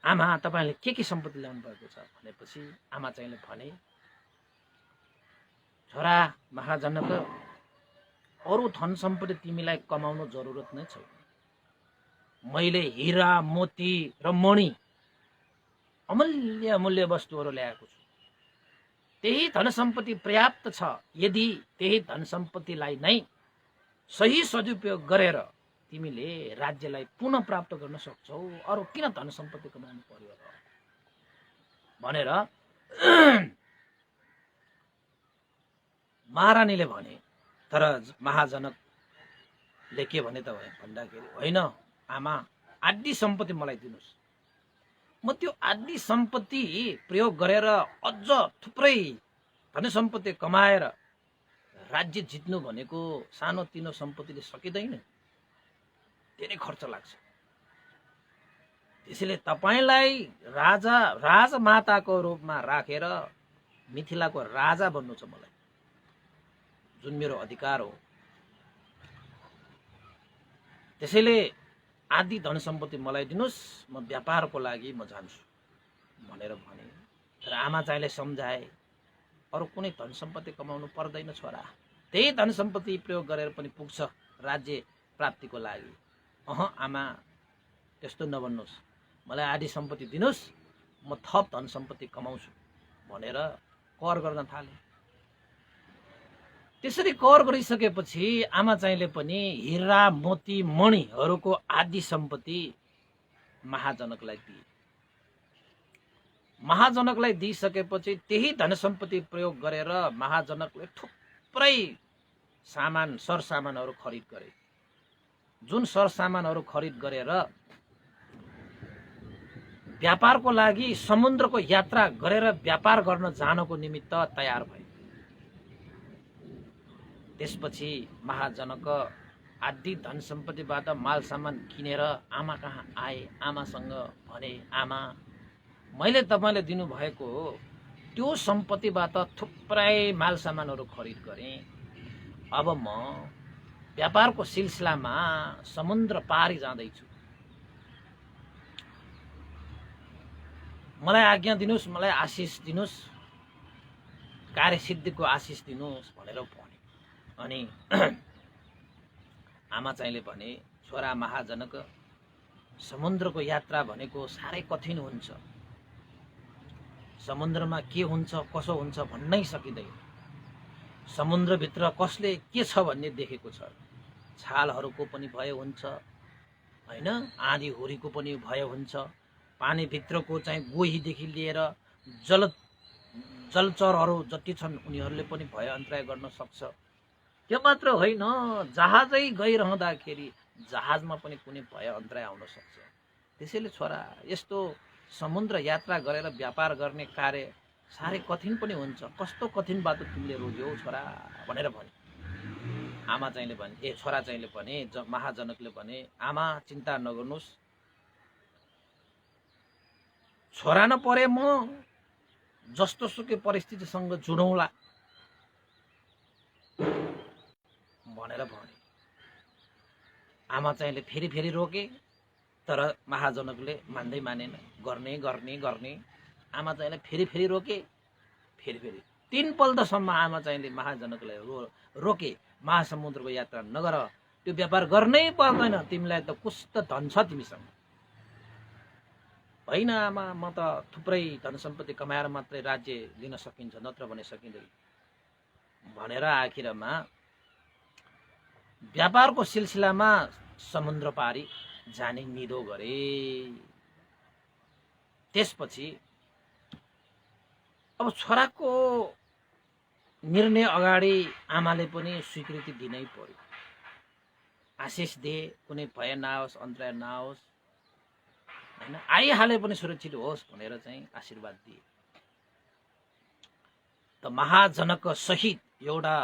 आमा तपाईले के सम्पत्ति ल्याउनु भएको छ भनेपछि आमा चाहिँले भने, छोरा महाजनक अरू धन सम्पत्ति तिमीलाई कमाउनु जरुरत नै छैन, मैले हीरा मोती र मणि अमूल्य अमूल्य वस्तुहरू ल्याएको छु, त्यही धन सम्पत्ति पर्याप्त छ। यदि त्यही धन सम्पत्तिलाई नै सही सदुपयोग गरेर तिमीले राज्यलाई पुनः प्राप्त गर्न सक्छौ, अरू किन धन सम्पत्ति कमाउनु पर्यो र भनेर महारानीले भने। तर महाजनकले के भने त भन्दाखेरि, होइन आमा आदि सम्पत्ति मलाई दिनुस्, म त्यो आदि सम्पत्ति प्रयोग गरेर अझ थुप्रै धन सम्पत्ति कमाएर राज्य जित्नु भनेको सानो तिनो सम्पत्तिले सकिँदैन, धेरै खर्च लाग्छ। त्यसैले तपाईलाई राजमाताको रूपमा राखेर मिथिलाको राजा बन्नु छ मलाई, जुन मेरो अधिकार हो। त्यसैले आदि धन सम्पत्ति मलाई दिनुस्, म व्यापारको लागि म जान्छु भनेर भने। तर आमा चाहिँले सम्झाए अरू कुनै धन सम्पत्ति कमाउनु पर्दैन छोरा, त्यही धन सम्पत्ति प्रयोग गरेर पनि पुग्छ राज्य प्राप्तिको लागि। आमा त्यस्तो नभन्नुहोस्, मलाई आधी सम्पत्ति दिनुहोस्, म थप धन सम्पत्ति कमाउँछु भनेर कर गर्न थाले। त्यसरी कर गरिसकेपछि आमा चाहिँले पनि हिरा मोती मणिहरूको आदि सम्पत्ति महाजनकलाई दिए। महाजनकलाई दिइसकेपछि त्यही धन सम्पत्ति प्रयोग गरेर महाजनकले थुप्रै सामान सरसामानहरू खरिद गरे। जुन सरसामानहरू खरिद गरेर व्यापारको लागि समुद्रको यात्रा गरेर व्यापार गर्न जानको निमित्त तयार भए। त्यसपछि महाजनक आदि धन सम्पत्तिबाट माल सामान किनेर आमा कहाँ आए। आमासँग भने, आमा मैले तपाईँले दिनुभएको त्यो सम्पत्तिबाट थुप्रै माल सामानहरू खरिद गरेँ। अब म व्यापारको सिलसिलामा समुद्र पारी जाँदैछु, मलाई आज्ञा दिनुहोस्, मलाई आशिष दिनुहोस्, कार्यसिद्धिको आशिष दिनुहोस् भनेर भने। अनि आमा चाहिँले भने, छोरा महाजनक, समुद्रको यात्रा भनेको साह्रै कठिन हुन्छ। समुद्रमा के हुन्छ कसो हुन्छ भन्नै सकिँदैन। समुद्रभित्र कसले के छ भन्ने देखेको छ। छालहरूको पनि भय हुन्छ हैन, आँधी हुरीको पनि भय हुन्छ। पानीभित्रको चाहिँ गोहीदेखि लिएर जलचरहरू जति छन् उनीहरूले पनि भय अन्तराय गर्न सक्छ। त्यो मात्र होइन, जहाजै गइरहँदाखेरि जहाजमा पनि कुनै भय अन्तराय आउन सक्छ। त्यसैले छोरा, यस्तो समुद्र यात्रा गरेर व्यापार गर्ने कार्य साह्रै कठिन पनि हुन्छ। कस्तो कठिन बाटो तिमीले रोज्यौ छोरा भनेर भने। आमा चाहिँले भने, छोरा चाहिँले भने, महाजनकले भने, आमा चिन्ता नगर्नुहोस्, छोरा नपरे म जस्तो सुकै परिस्थितिसँग जुडौँला भनेर भने। आमा चाहिँले फेरि फेरि रोके, तर महाजनकले मान्दै मानेन। गर्ने गर्ने गर्ने आमा चाहिँले फेरि फेरि रोके, फेरि फेरि 3 पल्टसम्म आमा चाहिँले महाजनकलाई रोके, महासमुद्रको यात्रा नगर, त्यो व्यापार गर्नै पर्दैन, तिमीलाई त कस्तो धन छ तिमीसँग। होइन आमा, म त थुप्रै धन सम्पत्ति कमाएर मात्रै राज्य लिन सकिन्छ, नत्र भने सकिँदैन भनेर आखिरमा व्यापारको सिलसिलामा समुद्र पारी जाने निधो गरे। त्यसपछि अब छोराको निर्णय अगाडि आमाले पनि स्वीकृति दिनै पर्यो। आशिष दिए, कुनै भय नआओस्, अन्तराय नआओस् हैन, आइहाले पनि सुरक्षित होस् भनेर चाहिँ आशीर्वाद दिए। त महाजनक सहित एउटा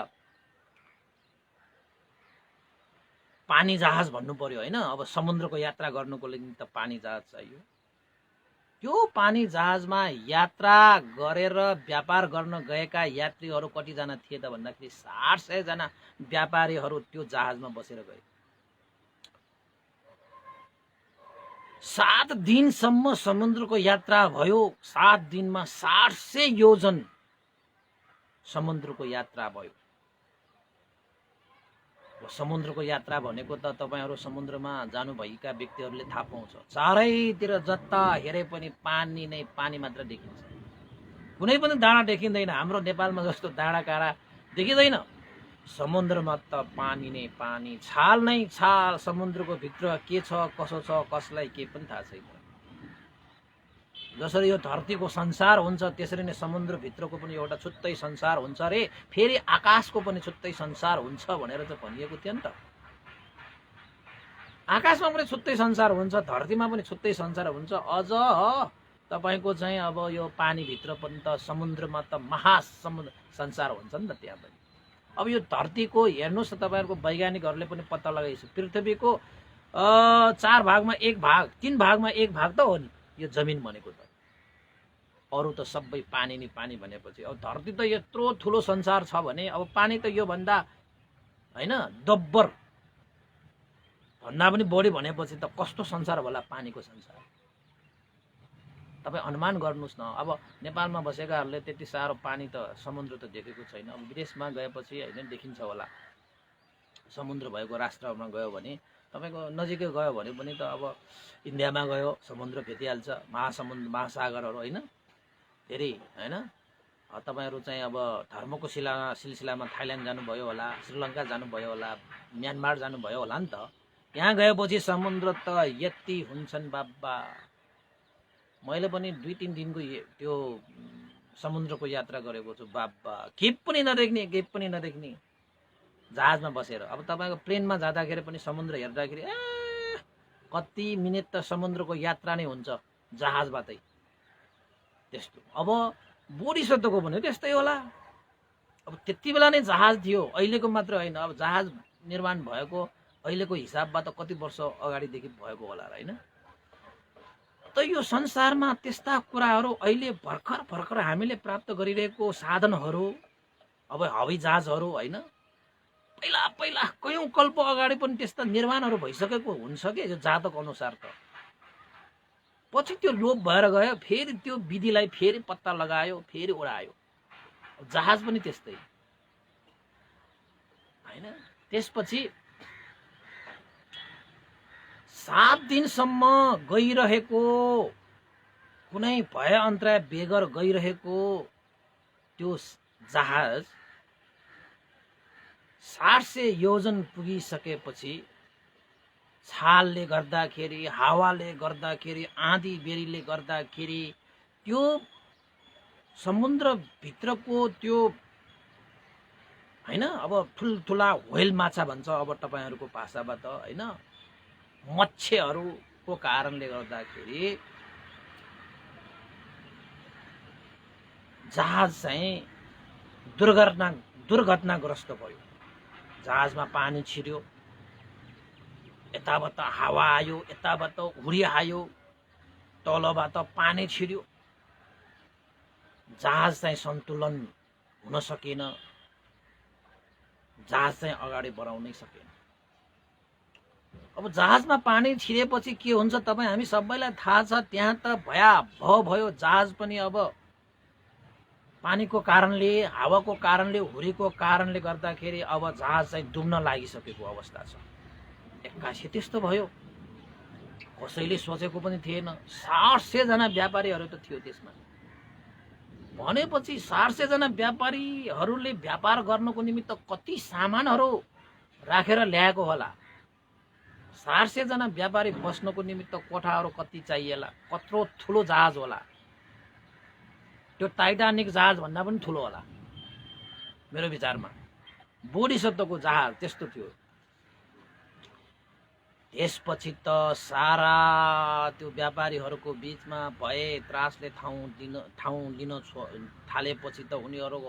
पानी जहाज भन्नु पर्यो हैन। अब समुद्रको यात्रा गर्नुको लागि त पानी जहाज चाहियो। त्यो पानी जहाजमा यात्रा गरेर व्यापार गर्न गएका यात्रीहरू कतिजना थिए त भन्दाखेरि 60-100 जना व्यापारीहरू त्यो जहाजमा बसेर गए। 7 दिनसम्म समुद्रको यात्रा भयो। 7 दिनमा 700 योजन समुद्रको यात्रा भयो। समुद्रको यात्रा भनेको त तपाईहरु समुद्रमा जानुभएका व्यक्तिहरूले थाहा पाउँछ, चारैतिर जता हेरे पनि पानी नै पानी मात्र देखिन्छ, कुनै पनि डाँडा देखिँदैन। हाम्रो नेपालमा जस्तो डाँडा काँडा देखिँदैन। समुद्रमा त पानी नै पानी, छाल नै छाल। समुद्रको भित्र के छ कसो छ कसलाई के पनि थाहा छैन। जसरी यो धरतीको संसार हुन्छ त्यसरी नै समुद्र भित्रको पनि एउटा छुट्टै संसार हुन्छ रे, फेरि आकाशको पनि छुट्टै संसार हुन्छ भनेर चाहिँ भनिएको थियो नि त। आकाशमा पनि छुट्टै संसार हुन्छ, धरतीमा पनि छुट्टै संसार हुन्छ। अझ तपाईको चाहिँ अब यो पानी भित्र पनि त समुद्रमा त महासमुद्र संसार हुन्छ नि त त्यहाँ पनि। अब यो धरतीको हेर्नुस् त तपाईहरुको वैज्ञानिकहरूले पनि पत्ता लगाइसक्यो, पृथ्वीको 4 भागमा 1 भाग, 3 भागमा 1 भाग त हो नि यो जमिन भनेको त। अरु त सबै पानी नै पानी भनेपछि अब धरती त यत्रो ठुलो संसार छ भने अब पानी त यो भन्दा हैन डब्बर भन्दा पनि बढी भनेपछि त कस्तो संसार होला पानीको संसार। तपाईँ अनुमान गर्नुहोस् न। अब नेपालमा बसेकाहरूले त्यति साह्रो पानी त समुद्र त देखेको छैन। अब विदेशमा गएपछि होइन देखिन्छ होला, समुद्र भएको राष्ट्रमा गयो भने, तपाईँको नजिकै गयो भने पनि त अब इन्डियामा गयो समुद्र भेटिहाल्छ, महासागरहरू होइन फेरि होइन। तपाईँहरू चाहिँ अब धर्मको सिलसिलामा थाइल्यान्ड जानुभयो होला, श्रीलङ्का जानुभयो होला, म्यानमार जानुभयो होला नि त। त्यहाँ गएपछि समुद्र त यति हुन्छन् बाबा। मैले पनि 2-3 दिनको त्यो समुद्रको यात्रा गरेको छु बाबा। केही पनि नदेख्ने जहाजमा बसेर। अब तपाईँको प्लेनमा जाँदाखेरि पनि समुद्र हेर्दाखेरि कति मिनट त समुद्रको यात्रा नै हुन्छ जहाजबाटै त्यस्तो। अब बोधिसत्वको पनि त्यस्तै होला। अब त्यति बेला नै जहाज थियो, अहिलेको मात्र होइन। अब जहाज निर्माण भएको अहिलेको हिसाबबाट कति वर्ष अगाडिदेखि भएको होला होइन। त यो संसारमा त्यस्ता कुराहरू अहिले भर्खर हामीले प्राप्त गरिरहेको साधनहरू, अब हवाई जहाजहरू होइन, पहिला कयौं कल्प अगाडि पनि त्यस्ता निर्माणहरू भइसकेको हुन्छ कि यो जातक अनुसार त। पछि त्यो लोप भएर गयो, फेरि त्यो विधिलाई फेरि पत्ता लगायो, फेरि उडायो। जहाज पनि त्यस्तै होइन। त्यसपछि 7 दिनसम्म गइरहेको, कुनै भय अन्तराय बेगर गइरहेको त्यो जहाज 700 योजन पुगिसकेपछि छालले गर्दाखेरि, हावाले गर्दाखेरि, आँधी बेरीले गर्दाखेरि त्यो समुद्रभित्रको त्यो होइन, अब ठुल्ठुला व्हेल माछा भन्छ अब तपाईँहरूको भाषाबाट होइन, मत्स्यहरूको कारणले गर्दाखेरि जहाज चाहिँ दुर्घटनाग्रस्त भयो। जहाजमा पानी छिर्यो, यताबाट हावा आयो, यताबाट हुरी आयो, तलबाट पानी छिर्यो, जहाज चाहिँ सन्तुलन हुन सकेन, जहाज चाहिँ अगाडि बढाउनै सकेन। अब जहाजमा पानी छिरेपछि के हुन्छ तपाईँ हामी सबैलाई थाहा छ। त्यहाँ त भयावह भयो। जहाज पनि अब पानीको कारणले, हावाको कारणले, हुरीको कारणले गर्दाखेरि अब जहाज चाहिँ डुब्न लागिसकेको अवस्था छ। एक्कासी त्यस्तो भयो, कसैले सोचेको पनि थिएन। 700 जना व्यापारीहरू त थियो त्यसमा। भनेपछि 700 जना व्यापारीहरूले व्यापार गर्नको निमित्त कति सामानहरू राखेर ल्याएको होला। 700 जना व्यापारी बस्नको निमित्त कोठाहरू कति चाहिएला, कत्रो ठुलो जहाज होला। त्यो टाइटानिक जहाज भन्दा पनि ठुलो होला मेरो विचारमा। बोधिसत्वको जहाज त्यस्तो थियो। त्यसपछि त सारा त्यो व्यापारीहरूको बिचमा भए त्रासले ठाउँ लिन थालेपछि त उनीहरू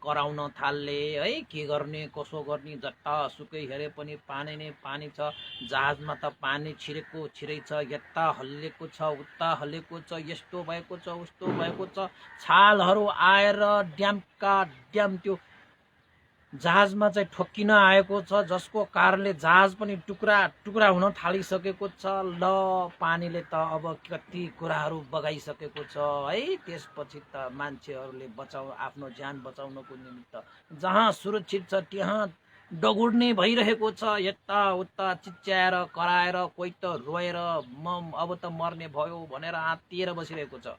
कराउन थाल्ले है, के गर्ने कसो गर्ने, जतासुकै हेरे पनि पानी नै पानी छ। जहाजमा त पानी छिरै छ, यता हल्लेको छ, उता हल्लेको छ, यस्तो भएको छ, उस्तो भएको छ। छालहरू आएर ड्यामका ड्याम त्यो जहाजमा चाहिँ ठोक्किन आएको छ, जसको कारणले जहाज पनि टुक्रा हुन थालिसकेको छ। ल पानीले त अब कति कुराहरू बगाइसकेको छ है। त्यसपछि त मान्छेहरूले आफ्नो ज्यान बचाउनको निमित्त जहाँ सुरक्षित छ त्यहाँ डगुर्ने भइरहेको छ। यताउता चिच्याएर कराएर, कोही त रोएर अब त मर्ने भयो भनेर आत्तिएर बसिरहेको छ।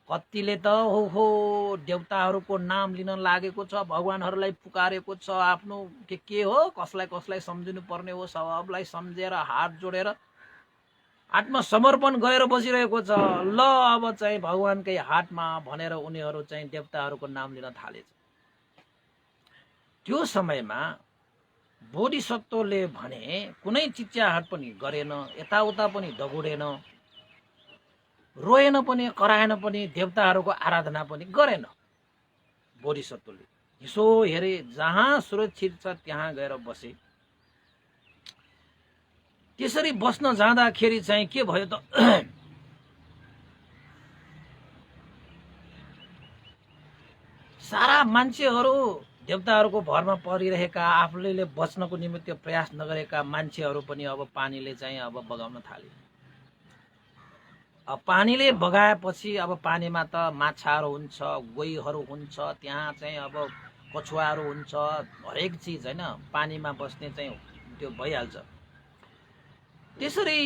कतिले त हो देवताहरूको नाम लिन लागेको छ, भगवानहरूलाई पुकारेको छ। आफ्नो के हो, कसलाई सम्झिनु पर्ने हो, सबलाई सम्झेर हात जोडेर आत्मसमर्पण गरेर बसिरहेको छ। ल अब चाहिँ भगवानकै हातमा भनेर उनीहरू चाहिँ देवताहरूको नाम लिन थालेछ। त्यो समयमा बोधिसत्वले भने कुनै चिच्याहाट पनि गरेन, यताउता पनि दगुडेन, रोएन पनि, कराएन पनि, देवताहरूको आराधना पनि गरेन। बोधिसत्वले यसो हेरे, जहाँ सुरक्षित छ त्यहाँ गएर बसे। त्यसरी बस्न जाँदाखेरि चाहिँ के भयो त सारा मान्छेहरू देवताहरूको भरमा परिरहेका, आफूले बच्नको निमित्त प्रयास नगरेका मान्छेहरू पनि अब पानीले चाहिँ अब बगाउन थाले। पानीले बगाएपछि अब पानीमा त माछाहरू हुन्छ, गोहीहरू हुन्छ, त्यहाँ चाहिँ अब कछुवाहरू हुन्छ, हरेक चिज होइन पानीमा बस्ने चाहिँ त्यो भइहाल्छ। त्यसरी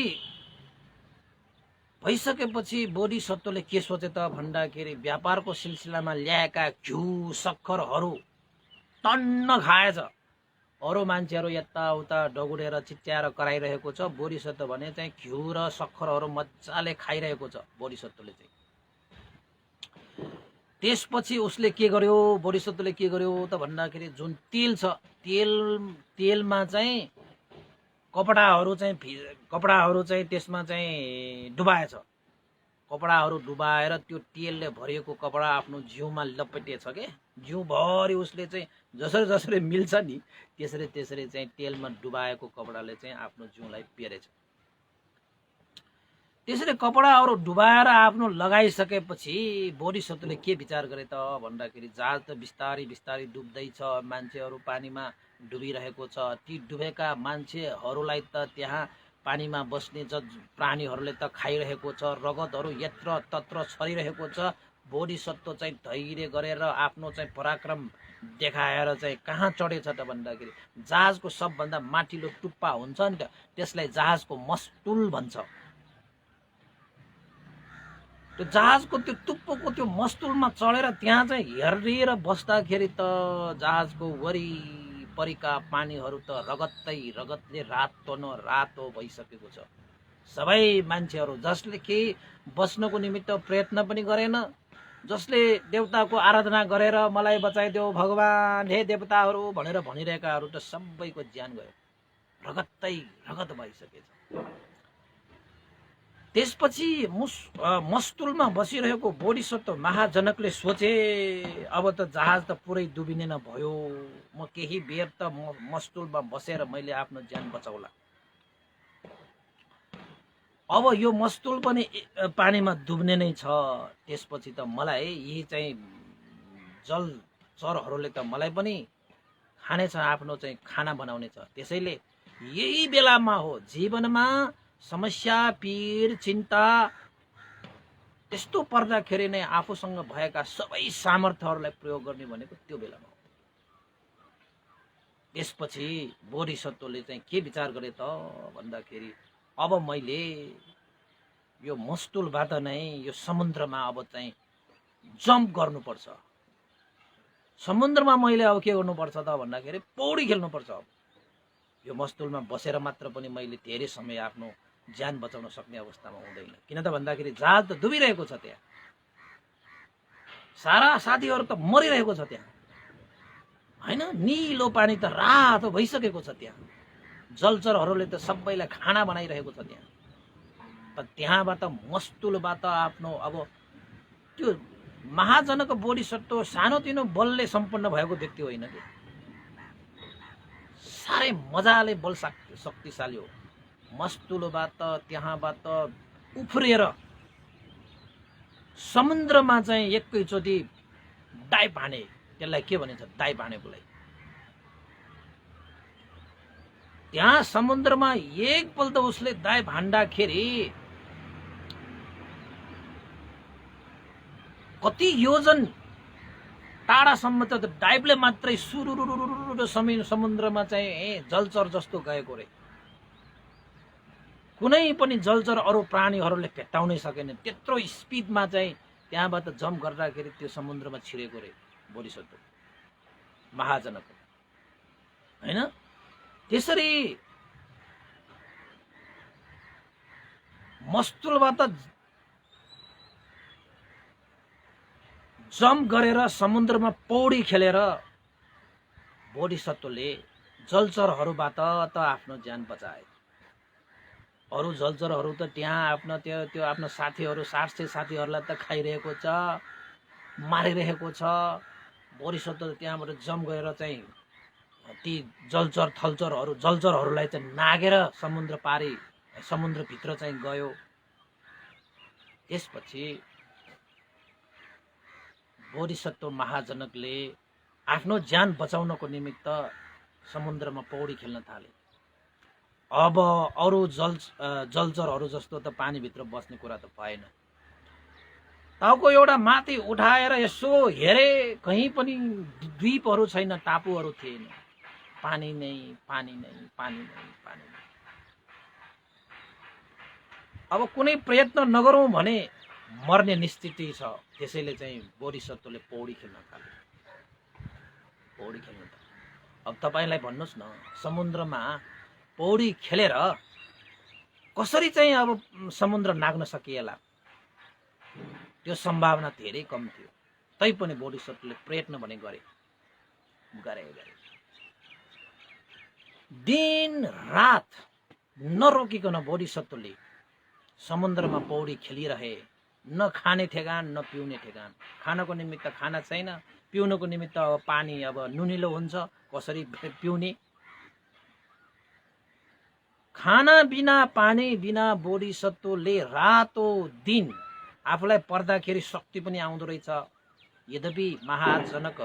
भइसकेपछि बोधिसत्वले के सोचे त भन्दाखेरि व्यापारको सिलसिलामा ल्याएका घिउ सक्खरहरू टन्न खाएछ। अरू मान्छेहरू यताउता डगुडेर चिच्याएर कराइरहेको छ, बोधिसत्व भने चाहिँ घिउ र सक्खरहरू मजाले खाइरहेको छ बोधिसत्वले चाहिँ। त्यसपछि उसले के गर्यो, बोधिसत्वले के गर्यो त भन्दाखेरि जुन तेल छ तेलमा चाहिँ कपडाहरू चाहिँ त्यसमा चाहिँ डुबाएछ। कपडाहरू डुबाएर त्यो तेलले भरिएको कपडा आफ्नो जिउमा लपेटेछ के। जिउभरि उसले चाहिँ जसरी मिल्छ नि त्यसरी चाहिँ तेलमा डुबाएको कपडाले चाहिँ आफ्नो जिउलाई पेरेछ। त्यसरी कपडाहरू डुबाएर आफ्नो लगाइसकेपछि बोधिसत्वले के विचार गरे त भन्दाखेरि जहाज त बिस्तारै बिस्तारै डुब्दैछ, मान्छेहरू पानीमा डुबिरहेको छ। ती डुबेका मान्छेहरूलाई त त्यहाँ पानीमा बस्ने प्राणीहरूले त खाइरहेको छ, रगतहरू यत्र तत्र छरिरहेको छ। बोधिसत्व चाहिँ धैर्य गरेर आफ्नो चाहिँ पराक्रम देखाएर चाहिँ कहाँ चढेछ त भन्दाखेरि जहाजको सबभन्दा माथिल्लो टुप्पा हुन्छ नि त, त्यसलाई जहाजको मस्तुल भन्छ। त्यो जहाजको त्यो टुप्पोको त्यो मस्तुलमा चढेर त्यहाँ चाहिँ हेरेर बस्दाखेरि त जहाजको वरिपरिका पानीहरू त रगतले रातो भइसकेको छ। सबै मान्छेहरू जसले कि बस्नको निमित्त प्रयत्न पनि गरेन, जसले देवताको आराधना गरेर मलाई बचाइदेऊ भगवान, हे देवताहरू भनेर भनिरहेकाहरू त सबैको ज्यान गयो, रगत भइसकेछ। त्यसपछि मस्तुलमा बसिरहेको बोधिसत्व महाजनकले सोचे अब त जहाज त पुरै डुबिने न भयो, म केही बेर त मस्तुलमा बसेर मैले आफ्नो ज्यान बचाउला। अब यो मस्तुल पनि पानीमा डुब्ने नै छ, त्यसपछि त मलाई यही चाहिँ जलचरहरूले त मलाई पनि खानेछ, आफ्नो चाहिँ खाना बनाउने छ। त्यसैले यही बेलामा हो जीवनमा समस्या, पीड, चिन्ता त्यस्तो पर्दाखेरि नै आफूसँग भएका सबै सामर्थ्यहरूलाई प्रयोग गर्ने भनेको त्यो बेलामा हो। त्यसपछि बोधिसत्वले चाहिँ के विचार गरे त भन्दाखेरि अब मैले यो मस्तुलबाट नै यो समुद्रमा अब चाहिँ जम्प गर्नुपर्छ। समुद्रमा मैले अब के गर्नुपर्छ त भन्दाखेरि पौडी खेल्नुपर्छ। अब यो मस्तुलमा बसेर मात्र पनि मैले धेरै समय आफ्नो ज्यान बचाउन सक्ने अवस्थामा हुँदैन, किन त भन्दाखेरि जहाज त डुबिरहेको छ, त्यहाँ सारा साथीहरू त मरिरहेको छ त्यहाँ होइन, निलो पानी त रातो भइसकेको छ, त्यहाँ जलचरहरूले त सबैलाई खाना बनाइरहेको छ त्यहाँ। त्यहाँबाट मस्तुलबाट आफ्नो अब त्यो महाजनक बोधिसत्व सानोतिनो बलले सम्पन्न भएको व्यक्ति होइन कि, साह्रै मजाले बल शक्तिशाली हो। मस्तुलबाट त्यहाँबाट उफ्रिएर समुद्रमा चाहिँ एकैचोटि डाइभ हाने, त्यसलाई के भनिन्छ डाइभ हानेकोलाई। त्यहाँ समुद्रमा एकपल्ट उसले डाइभ हान्दाखेरि कति योजन टाढासम्म त डाइभले मात्रै सुरुरुरुरु समुद्रमा चाहिँ जलचर जस्तो गएको रे। कुनै पनि जलचर अरू प्राणीहरूले भेट्टाउनै सकेन, त्यत्रो स्पिडमा चाहिँ त्यहाँबाट जम्प गर्दाखेरि त्यो समुद्रमा छिरेको रे बोधिसत्व महाजनक होइन। त्यसरी मस्तुलबाट जम्प गरेर समुद्रमा पौडी खेलेर बोधिसत्वले जलचरहरूबाट त आफ्नो ज्यान बचाए। अरू जलचरहरू त त्यहाँ आफ्नो त्यो आफ्नो साथीहरू साथीहरूलाई त खाइरहेको छ, मारिरहेको छ। बोधिसत्व त्यहाँबाट जम्प गरेर चाहिँ ती जलचरहरूलाई चाहिँ नागेर समुद्रभित्र चाहिँ गयो। त्यसपछि बोधिसत्व महाजनकले आफ्नो ज्यान बचाउनको निमित्त समुद्रमा पौडी खेल्न थाले। अब अरू जलचरहरू जस्तो त पानीभित्र बस्ने कुरा त भएन। टाउको एउटा माथि उठाएर यसो हेरे, कहीँ पनि द्वीपहरू छैन, टापुहरू थिएन, पानी नै पानी नै पानी नै पानी नै। अब कुनै प्रयत्न नगरौँ भने मर्ने निश्चित छ। त्यसैले चाहिँ बोधिसत्वले पौडी खेल्न थाले। पौडी खेल्न थाले। अब तपाईलाई भन्नुहोस् न, समुद्रमा पौडी खेलेर कसरी चाहिँ अब समुद्र नाग्न सकिएला? त्यो सम्भावना धेरै कम थियो। तैपनि बोधिसत्वले प्रयत्न भने गरे। दिन रात नरोकिकन बोधिसत्वले समुद्रमा पौडी खेलिरहे। न खाने ठेगान, न पिउने ठेगान। खानको निमित्त खाना छैन, पिउनको निमित्त अब पानी अब नुनिलो हुन्छ, कसरी पिउने? खाना बिना, पानी बिना बोधिसत्वले रातो दिन आफूलाई पर्दाखेरि शक्ति पनि आउँदो रहेछ। यद्यपि महाजनक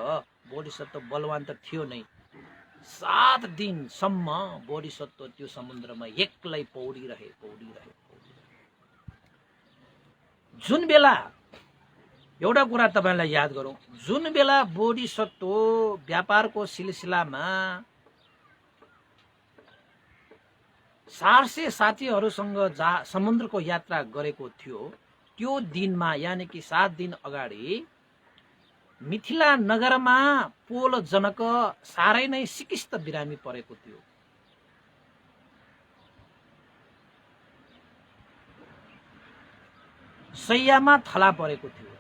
बोधिसत्व बलवान त थियो नै। 7 दिनसम्म बोधिसत्व त्यो समुद्रमा एक्लै पौडिरहे। जुन बेला, एउटा कुरा तपाईलाई याद गरौँ, जुन बेला बोधिसत्व व्यापारको सिलसिलामा सार्से साथीहरूसँग समुद्रको यात्रा गरेको थियो, त्यो दिनमा यानि कि 7 दिन अगाडि मिथिला नगरमा पोल जनक साह्रै नै सिकिस्त बिरामी परेको थियो। शैयामा थला परेको थियो।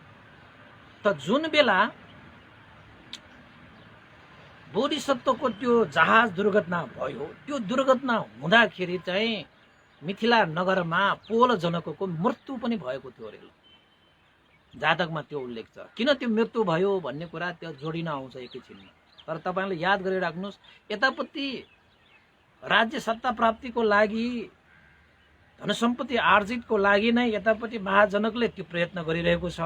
त जुन बेला बोधिसत्वको त्यो जहाज दुर्घटना भयो, त्यो दुर्घटना हुँदाखेरि चाहिँ मिथिला नगरमा पोल जनकको मृत्यु पनि भएको थियो अरे। जातकमा त्यो उल्लेख छ। किन त्यो मृत्यु भयो भन्ने कुरा त्यो जोडिन आउँछ एकैछिनमा। तर तपाईले याद गरिराख्नुहोस्, यतापट्टि राज्य सत्ता प्राप्तिको लागि, धनसम्पत्ति आर्जितको लागि नै यतापट्टि महाजनकले त्यो प्रयत्न गरिरहेको छ।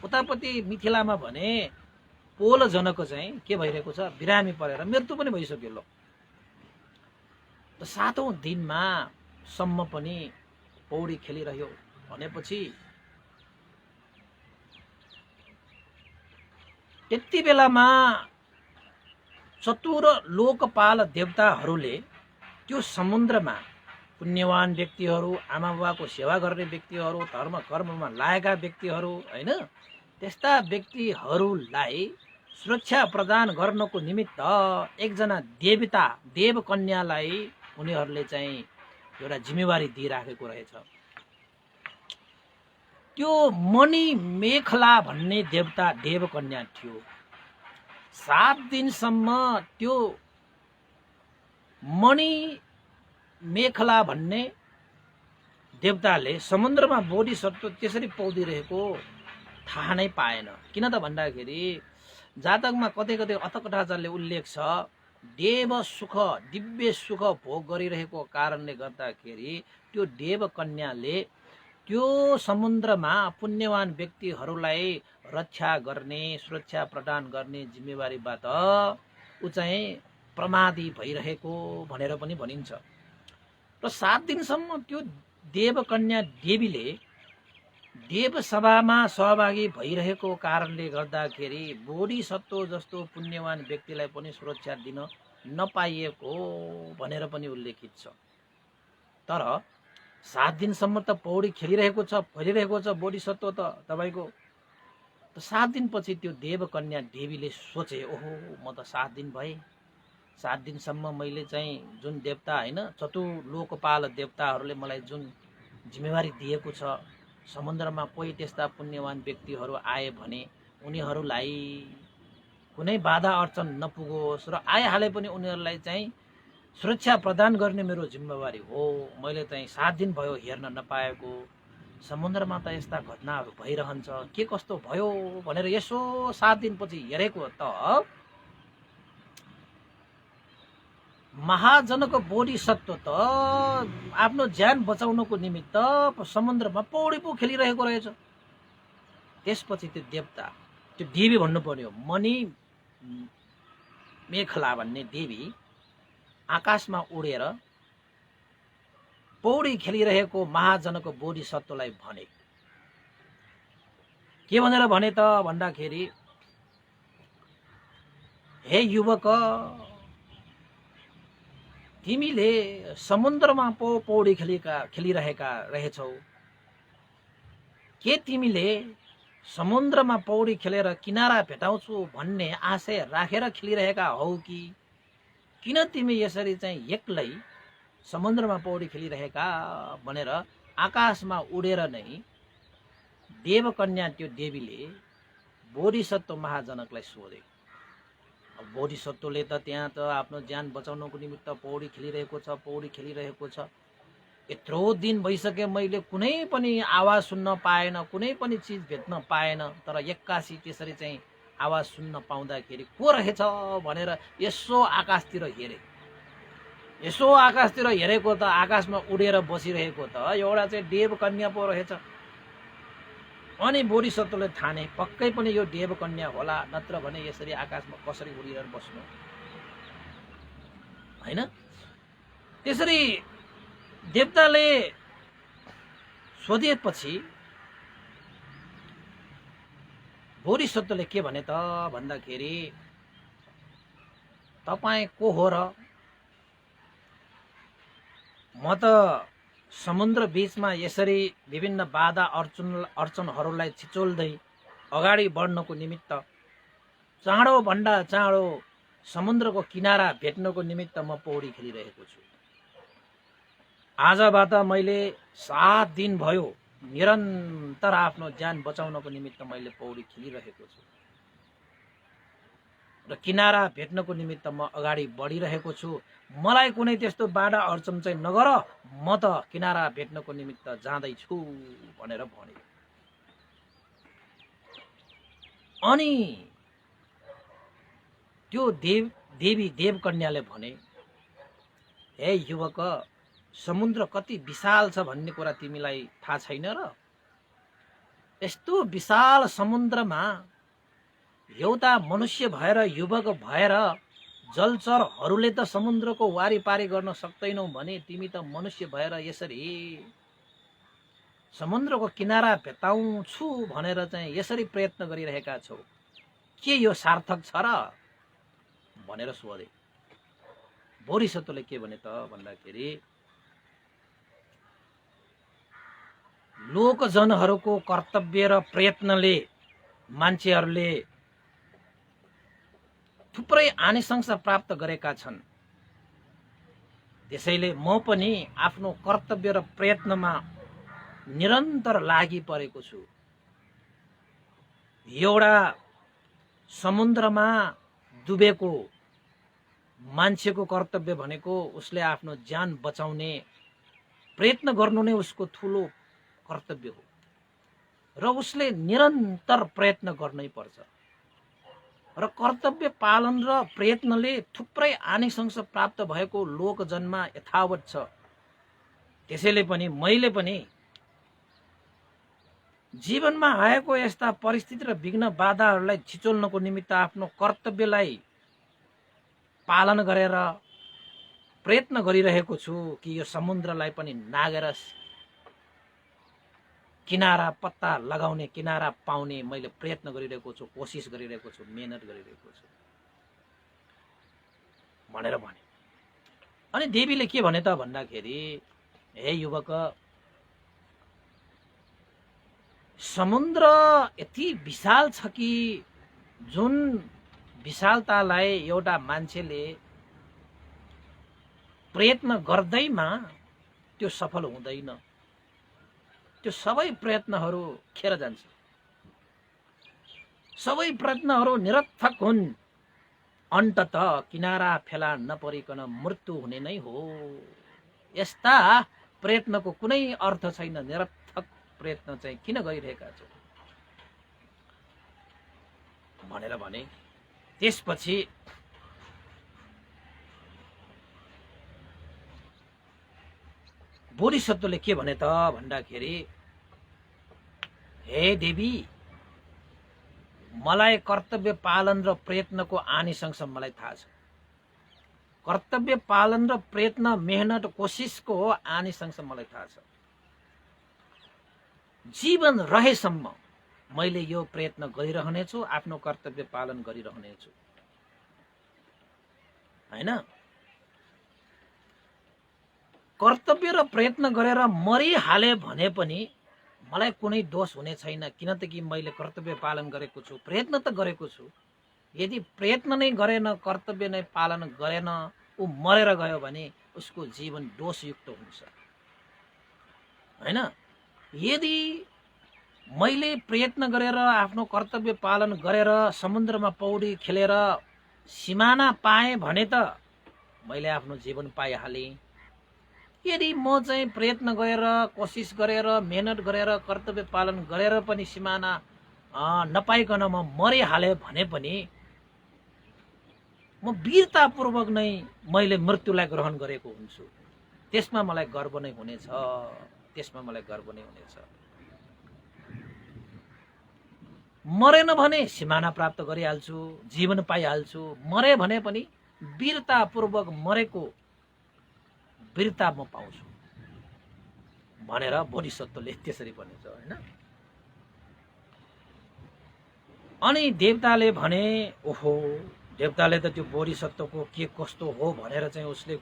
उतापट्टि मिथिलामा भने पोल जनक चाहिँ के भइरहेको छ? बिरामी परेर मृत्यु पनि भइसक्यो। ल, 7औं दिनमा सम्म पनि पौडी खेलिरह्यो भनेपछि त्यति बेलामा चतुर लोकपाल देवताहरूले त्यो समुद्रमा पुण्यवान व्यक्तिहरू, आमा बाबाको सेवा गर्ने व्यक्तिहरू, धर्म कर्ममा लागेका व्यक्तिहरू, हैन, त्यस्ता व्यक्तिहरूलाई सुरक्षा प्रदान गर्नको निमित्त एकजना देवता, देवकन्यालाई उनीहरूले चाहिँ एउटा जिम्मेवारी दिइराखेको रहेछ। त्यो मणि मेखला भन्ने देवता, देवकन्या थियो। 7 दिनसम्म त्यो मणि मेखला भन्ने देवताले समुद्रमा बोधिसत्व त्यसरी पौडिरहेको थाहा नै पाएन। किन त भन्दाखेरि जातकमा कतै कतै अथकथाचार्यले उल्लेख छ, देव सुख, दिव्य सुख भोग गरिरहेको कारणले गर्दाखेरि त्यो देवकन्याले त्यो समुद्रमा पुण्यवान व्यक्तिहरूलाई रक्षा गर्ने, सुरक्षा प्रदान गर्ने जिम्मेवारीबाट ऊ चाहिँ प्रमादी भइरहेको भनेर पनि भनिन्छ। र 7 दिनसम्म त्यो देवकन्या देवीले देवसभामा सहभागी भइरहेको कारणले गर्दाखेरि बोधिसत्व जस्तो पुण्यवान व्यक्तिलाई पनि सुरक्षा दिन नपाइएको भनेर पनि उल्लेखित छ। तर 7 दिनसम्म त पौडी खेलिरहेको छ बोधिसत्व त तपाईको। 7 दिनपछि त्यो देवकन्या देवीले सोचे, ओहो, म त 7 दिन भए। 7 दिनसम्म मैले चाहिँ जुन देवता, हैन, चतुर लोकपाल देवताहरूले मलाई जुन जिम्मेवारी दिएको छ, समुद्रमा कोही त्यस्ता पुण्यवान व्यक्तिहरू आए भने उनीहरूलाई कुनै बाधा अर्चन नपुगोस् र आइहाले पनि उनीहरूलाई चाहिँ सुरक्षा प्रदान गर्ने मेरो जिम्मेवारी हो। मैले चाहिँ 7 दिन भयो हेर्न नपाएको। समुद्रमा त यस्ता घटनाहरू भइरहन्छ, के कस्तो भयो भनेर यसो 7 दिनपछि हेरेको त महाजनको बोधिसत्व त आफ्नो ज्यान बचाउनको निमित्त समुद्रमा पौडी पो खेलिरहेको रहेछ। त्यसपछि त्यो देवता, त्यो देवी भन्नु पर्यो, मणि मेखला भन्ने देवी आकाशमा उडेर पौडी खेलिरहेको महाजनको बोधिसत्वलाई भने के भनेर भने त भन्दाखेरि, हे युवक, तिमीले समुद्रमा पो पौडी खेलिरहेका रहेछौ। के तिमीले समुद्रमा पौडी खेलेर किनारा भेटाउँछु भन्ने आशय राखेर खेलिरहेका हौ कि किन तिमी यसरी चाहिँ एक्लै समुद्रमा पौडी खेलिरहेका भनेर आकाशमा उडेर नै देवकन्या त्यो देवीले बोधिसत्व महाजनकलाई सोधे। बोधिसत्वले त त्यहाँ त आफ्नो ज्यान बचाउनको निमित्त पौडी खेलिरहेको छ। यत्रो दिन भइसके मैले कुनै पनि आवाज सुन्न पाएन, कुनै पनि चिज भेट्न पाएन। तर एक्कासी त्यसरी चाहिँ आवाज सुन्न पाउँदाखेरि को रहेछ भनेर यसो आकाशतिर हेरे। यसो आकाशतिर हेरेको त आकाशमा उडेर बसिरहेको त एउटा चाहिँ देवकन्या पो रहेछ। अनि बोधिसत्वले ठाने पक्कै पनि यो देवकन्या होला, नत्र भने यसरी आकाशमा कसरी उडिरहेर बस्नु हैन। त्यसरी देवताले सोधेपछि बोधिसत्वले के भने त भन्दाखेरि, तपाईँ को हो र? म त समुद्र बीचमा यसरी विभिन्न बाधा अर्चनहरूलाई छिचोल्दै अगाडि बढ्नको निमित्त चाँडोभन्दा चाँडो समुद्रको किनारा भेट्नको निमित्त म पौडी खेलिरहेको छु। आजबाट मैले 7 दिन भयो निरन्तर आफ्नो ज्यान बचाउनको निमित्त मैले पौडी खेलिरहेको छु र किनारा भेट्नको निमित्त म अगाडि बढिरहेको छु। मलाई कुनै त्यस्तो बाधा अर्चन चाहिँ नगर, म त किनारा भेट्नको निमित्त जाँदैछु भनेर भने। अनि त्यो देवी देवकन्याले भने, हे युवक, समुद्र कति विशाल छ भन्ने कुरा तिमीलाई थाहा छैन र? यस्तो विशाल समुद्रमा एउटा मनुष्य भएर, युवक भएर जलचरहरूले त समुद्रको वारिपारी गर्न सक्दैनौ भने तिमी त मनुष्य भएर यसरी समुद्रको किनारा भेटाउँछु भनेर चाहिँ यसरी प्रयत्न गरिरहेका छौ। के यो सार्थक छ र भनेर सोधे। बोधिसत्वले के भने त भन्दाखेरि, लोकजनहरूको कर्तव्य र प्रयत्नले मान्छेहरूले थुप्रै आनिसंस प्राप्त गरेका छन्। त्यसैले म पनि आफ्नो कर्तव्य र प्रयत्नमा निरन्तर लागि परेको छु। एउटा समुद्रमा डुबेको मान्छेको कर्तव्य भनेको उसले आफ्नो ज्यान बचाउने प्रयत्न गर्नु नै उसको ठुलो कर्तव्य हो र उसले निरन्तर प्रयत्न गर्नै पर्छ। र कर्तव्य पालन र प्रयत्नले थुप्रै आनिसंस प्राप्त भएको लोकजनमा यथावत छ। त्यसैले पनि मैले पनि जीवनमा आएको यस्ता परिस्थिति र विघ्न बाधाहरूलाई छिचोल्नको निमित्त आफ्नो कर्तव्यलाई पालन गरेर प्रयत्न गरिरहेको छु कि यो समुद्रलाई पनि नागेर किनारा पत्ता लगाउने, किनारा पाउने मैले प्रयत्न गरिरहेको छु, कोसिस गरिरहेको छु, मेहनत गरिरहेको छु भनेर भने। अनि देवीले के भने त भन्दाखेरि, हे युवक, समुद्र यति विशाल छ कि जुन विशालतालाई एउटा मान्छेले प्रयत्न गर्दैमा त्यो सफल हुँदैन। त्यो सबै प्रयत्नहरू खेर जान्छ, सबै प्रयत्नहरू निरर्थक हुन्। अन्ततः किनारा फेला नपरिकन मृत्यु हुने नै हो। यस्ता प्रयत्नको कुनै अर्थ छैन। निरर्थक प्रयत्न चाहिँ किन गरिरहेका छौ भनेर भने। त्यसपछि बोधिसत्वले के भने त भन्दाखेरि, हे देवी, मलाई कर्तव्य पालन र प्रयत्नको आनिसंस मलाई थाहा छ। कर्तव्य पालन र प्रयत्न मेहनत कोसिसको आनिसंस मलाई थाहा छ। जीवन रहेसम्म मैले यो प्रयत्न गरिरहनेछु, आफ्नो कर्तव्य पालन गरिरहनेछु, हैन? कर्तव्य र प्रयत्न गरेर मरिहाले भने पनि मलाई कुनै दोष हुने छैन, किन त कि मैले कर्तव्य पालन गरेको छु, प्रयत्न त गरेको छु। यदि प्रयत्न नै गरेन, कर्तव्य नै पालन गरेन, ऊ मरेर गयो भने उसको जीवन दोषयुक्त हुन्छ, हैन? यदि मैले प्रयत्न गरेर आफ्नो कर्तव्य पालन गरेर समुद्रमा पौडी खेलेर सिमाना पाएँ भने त मैले आफ्नो जीवन पाइहालेँ। यदि म चाहिँ प्रयत्न गरेर कोसिस गरेर मेहनत गरेर कर्तव्य पालन गरेर पनि सिमाना नपाइकन म मरिहालेँ भने पनि म वीरतापूर्वक नै मैले मृत्युलाई ग्रहण गरेको हुन्छु। त्यसमा मलाई गर्व नै हुनेछ, त्यसमा मलाई गर्व नै हुनेछ। मरेन भने सिमाना प्राप्त गरिहाल्छु, जीवन पाइहाल्छु। मरे भने पनि वीरतापूर्वक मरेको वीरता म पाउँछु भनेर बोधिसत्वले त्यसरी भनेछ, हैन? अनि देवताले भने, ओहो, देवताले त त्यो बोधिसत्वको के कस्तो हो भनेर चाहिँ उसले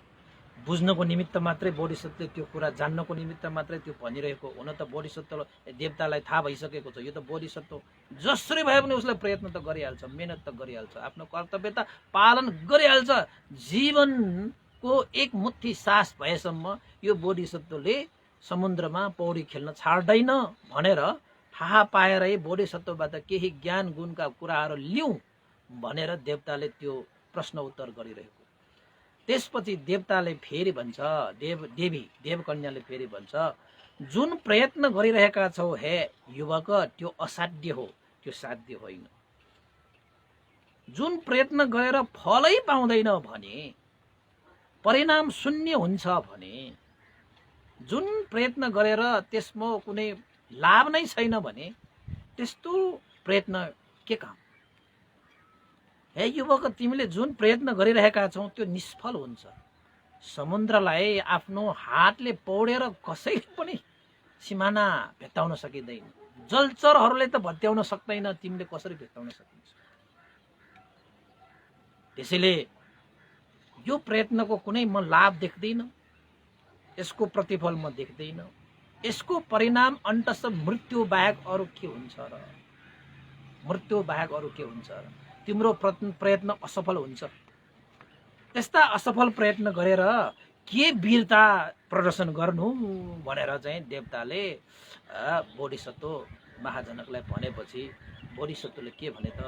बुझ्नको निमित्त मात्रै बोधिसत्वले त्यो कुरा जान्नको निमित्त मात्रै त्यो भनिरहेको। हुन त बोधिसत्व देवतालाई थाहा भइसकेको छ, यो त बोधिसत्व जसरी भए पनि उसले प्रयत्न त गरिहाल्छ, मेहनत त गरिहाल्छ, आफ्नो कर्तव्य त पालन गरिहाल्छ। जीवनको एक मुट्ठी सास भएसम्म यो बोधिसत्वले समुद्रमा पौडी खेल्न छाड्दैन भनेर थाहा पाएरै बोधिसत्वबाट केही ज्ञान गुणका कुराहरू लिउँ भनेर देवताले त्यो प्रश्न उत्तर गरिरहेको। त्यसपछि देवताले फेरि भन्छ, देवकन्याले फेरि भन्छ, जुन प्रयत्न गरिरहेका छौ हे युवक, त्यो असाध्य हो, त्यो साध्य होइन। जुन प्रयत्न गरेर फलै पाउँदैन भने, परिणाम शून्य हुन्छ भने, जुन प्रयत्न गरेर त्यसमा कुनै लाभ नै छैन भने त्यस्तो प्रयत्न के काम? हे युवक, तिमीले जुन प्रयत्न गरिरहेका छौ त्यो निष्फल हुन्छ। समुद्रलाई आफ्नो हातले पौडेर कसैले पनि सिमाना भेट्टाउन सकिँदैन। जलचरहरूले त भत्याउन सक्दैन, तिमीले कसरी भेट्टाउन सकिन्छ? त्यसैले यो प्रयत्नको कुनै म लाभ देख्दैन, यसको प्रतिफल म देख्दैन, यसको परिणाम अन्तत मृत्यु बाहेक अरू के हुन्छ र? मृत्यु बाहेक अरू के हुन्छ र? तिम्रो प्रयत्न असफल हुन्छ। त्यस्ता असफल प्रयत्न गरेर के वीरता प्रदर्शन गर्नु भनेर चाहिँ देवताले बोधिसत्व महाजनकलाई भनेपछि बोधिसत्वले के भने त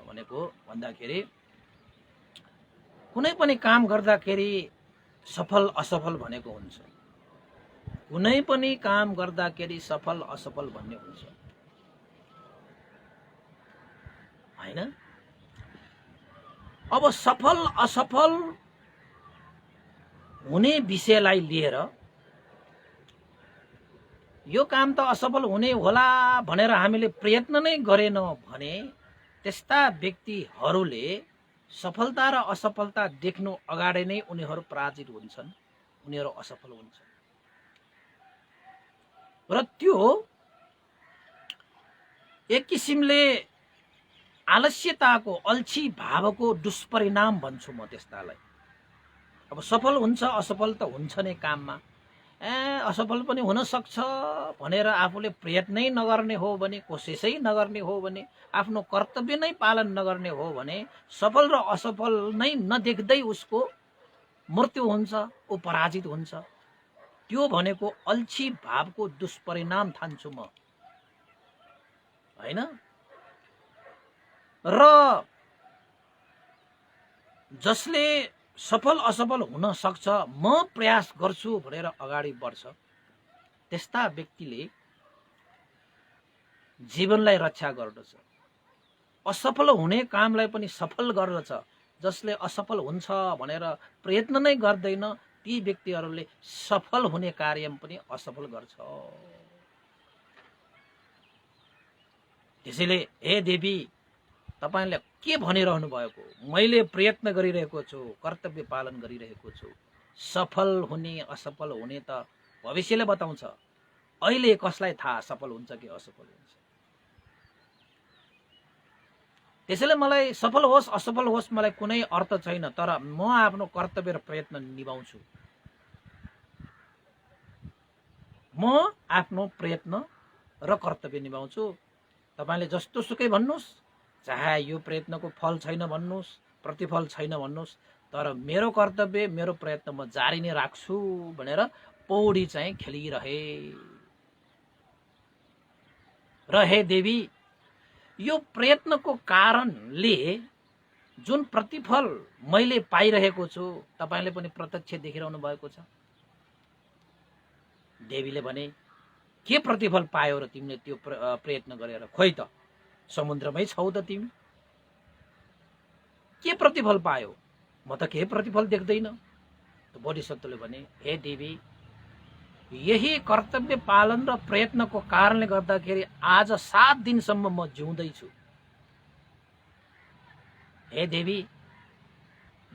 भनेको भन्दाखेरि, कुनै पनि काम गर्दाखेरि सफल असफल भनेको हुन्छ। कुनै पनि काम गर्दाखेरि सफल असफल भन्ने हुन्छ, हैन? अब सफल असफल हुने विषयलाई लिएर यो काम त असफल हुने होला भनेर हामीले प्रयत्न नै गरेनौँ भने त्यस्ता व्यक्तिहरूले सफलता र असफलता देख्नु अगाडि नै उनीहरू पराजित हुन्छन्, उनीहरू असफल हुन्छन्। र त्यो एक किसिमले आलस्यताको, अल्छी भावको दुष्परिणाम भन्छु म त्यस्तालाई। अब सफल हुन्छ असफल त हुन्छ नै काममा, असफल पनि हुन सक्छ भनेर आफूले प्रयत्नै नगर्ने हो भने, कोसिसै नगर्ने हो भने, आफ्नो कर्तव्य नै पालन नगर्ने हो भने सफल र असफल नै नदेख्दै उसको मृत्यु हुन्छ, ऊ पराजित हुन्छ। त्यो भनेको अल्छी भावको दुष्परिणाम ठान्छु म, हैन? र जसले सफल असफल हुन सक्छ, म प्रयास गर्छु भनेर अगाडि बढ्छ, त्यस्ता व्यक्तिले जीवनलाई रक्षा गर्दछ, असफल हुने कामलाई पनि सफल गर्दछ। जसले असफल हुन्छ भनेर प्रयत्न नै गर्दैन, ती व्यक्तिहरूले सफल हुने कार्य पनि असफल गर्छ। त्यसैले हे देवी, तपाईले के भनिरहनु भएको? मैले प्रयत्न गरिरहेको छु, कर्तव्य पालन गरिरहेको छु। सफल हुने असफल हुने त भविष्यले बताउँछ। अहिले कसलाई थाहा सफल हुन्छ कि असफल हुन्छ? त्यसैले मलाई सफल होस् असफल होस् मलाई कुनै अर्थ छैन, तर म आफ्नो कर्तव्य र प्रयत्न निभाउँछु। म आफ्नो प्रयत्न र कर्तव्य निभाउँछु। तपाईले जस्तो सुकै भन्नुस्, चाहे यो प्रयत्नको फल छैन भन्नुस्, प्रतिफल छैन भन्नुस्, तर मेरो कर्तव्य मेरो प्रयत्न म जारी नै राख्छु भनेर पौडी चाहिँ खेलिरहे। र हे देवी, यो प्रयत्नको कारणले जुन प्रतिफल मैले पाइरहेको छु तपाईले पनि प्रत्यक्ष देखिरहनु भएको छ। देवीले भने के प्रतिफल पायो र तिमीले त्यो प्रयत्न गरेर? खोइ त समुद्रमै छौ त तिमी, के प्रतिफल पायो? म त केही प्रतिफल देख्दैन। त बोधिसत्वले भने हे देवी, यही कर्तव्य पालन र प्रयत्नको कारणले गर्दाखेरि आज 7 दिनसम्म म जिउँदैछु। हे देवी,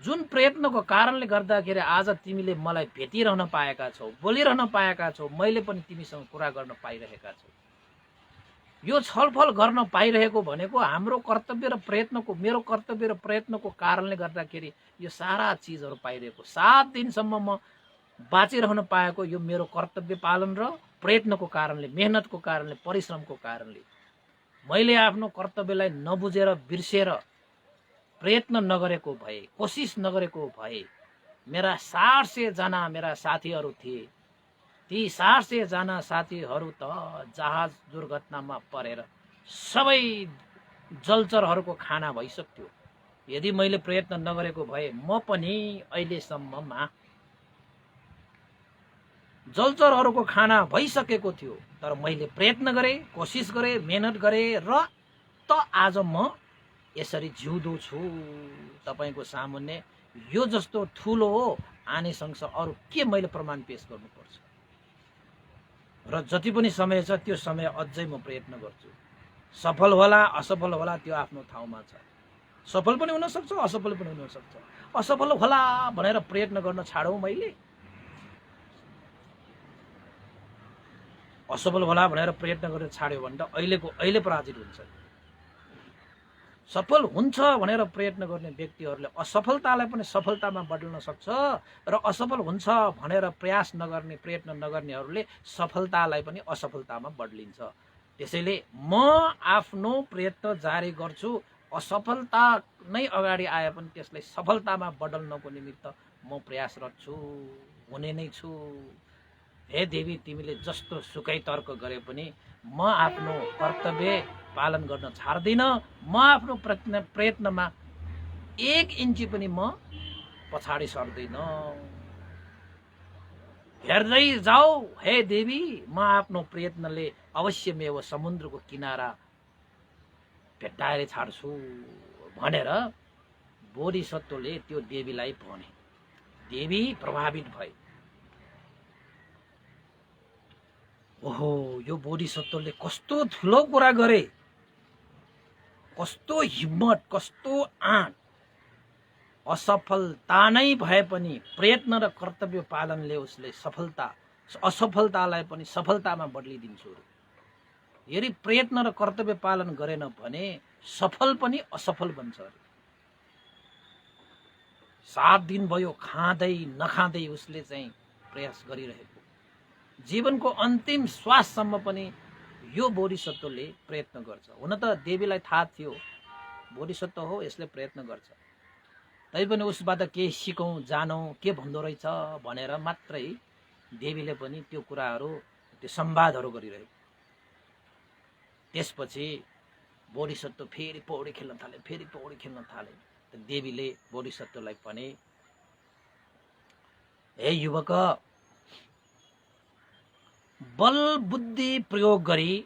जुन प्रयत्नको कारणले गर्दाखेरि आज तिमीले मलाई भेटिरहन पाएका छौ, बोलिरहन पाएका छौ, मैले पनि तिमीसँग कुरा गर्न पाइरहेका छौ। यो छलफल गर्न पाइरहेको भनेको हाम्रो कर्तव्य र प्रयत्नको, मेरो कर्तव्य र प्रयत्नको कारणले गर्दाखेरि यो सारा चिजहरू पाइरहेको। 7 दिनसम्म म बाँचिरहन पाएको यो मेरो कर्तव्य पालन र प्रयत्नको कारणले, मेहनतको कारणले, परिश्रमको कारणले। मैले आफ्नो कर्तव्यलाई नबुझेर बिर्सेर प्रयत्न नगरेको भए, कोसिस नगरेको भए, मेरा 800 जना मेरा साथीहरू थिए, ती 800 जना साथीहरू त जहाज दुर्घटनामा परेर सबै जलचरहरूको खाना भइसक्थ्यो। यदि मैले प्रयत्न नगरेको भए म पनि अहिलेसम्ममा जलचरहरूको खाना भइसकेको थियो। तर मैले प्रयत्न गरे, कोसिस गरे, मेहनत गरे र त आज म यसरी जिउँदो छु तपाईको सामुन्ने। यो जस्तो ठुलो आनिसंस अरु के मैले प्रमाण पेश गर्नुपर्छ? र जति पनि समय छ त्यो समय अझै म प्रयत्न गर्छु। सफल होला असफल होला त्यो आफ्नो ठाउँमा छ। सफल पनि हुन सक्छ, असफल पनि हुन सक्छ। असफल होला भनेर प्रयत्न गर्न छाडौँ मैले? असफल होला भनेर प्रयत्न गरेर छाड्यो भने त अहिले पराजित हुन्छ। सफल हुन्छ भनेर प्रयत्न गर्ने व्यक्तिहरूले असफलतालाई पनि सफलतामा बदल्न सक्छ र असफल हुन्छ भनेर प्रयास नगर्ने, प्रयत्न नगर्नेहरूले सफलतालाई पनि असफलतामा बदलिन्छ। त्यसैले म आफ्नो प्रयत्न जारी गर्छु। असफलता नै अगाडि आए पनि त्यसलाई सफलतामा बदल्नको निमित्त म प्रयासरत छु, हुने नै छु। हे देवी, तिमीले जस्तो सुकै तर्क गरे पनि म आफ्नो कर्तव्य पालन गर्न छाड्दिन। म आफ्नो प्रयत्नमा 1 इन्ची पनि म पछाडि सर्दैन। हेर्दै जाऊ हे देवी, म आफ्नो प्रयत्नले अवश्यमेव समुद्रको किनारा भेट्टाएर छाड्छु भनेर बोधिसत्वले त्यो देवीलाई भने। देवी प्रभावित भए। ओहो, यो बोधिसत्वले कस्तो ठुलो कुरा गरे, कस्तो हिम्मत, कस्तो आँट। असफलता नै भए पनि प्रयत्न र कर्तव्य पालनले उसले असफलतालाई पनि सफलतामा बदलिदिन्छु। यदि प्रयत्न र कर्तव्य पालन गरेन भने सफल पनि असफल बन्छ। 7 दिन भयो खाँदै नखाँदै उसले चाहिँ प्रयास गरिरहेको। जीवनको अन्तिम श्वाससम्म पनि यो बोधिसत्वले प्रयत्न गर्छ। हुन त देवीलाई थाहा थियो बोधिसत्व हो, यसले प्रयत्न गर्छ। तैपनि उसबाट केही सिकौँ, जानौँ के भन्दो रहेछ भनेर मात्रै देवीले पनि त्यो कुराहरू, त्यो संवादहरू गरिरहेको। त्यसपछि बोधिसत्व फेरि पौडी खेल्न थाले, फेरि पौडी खेल्न थाले। देवीले बोधिसत्वलाई भने, हे युवक, बल बुद्धि प्रयोग गरी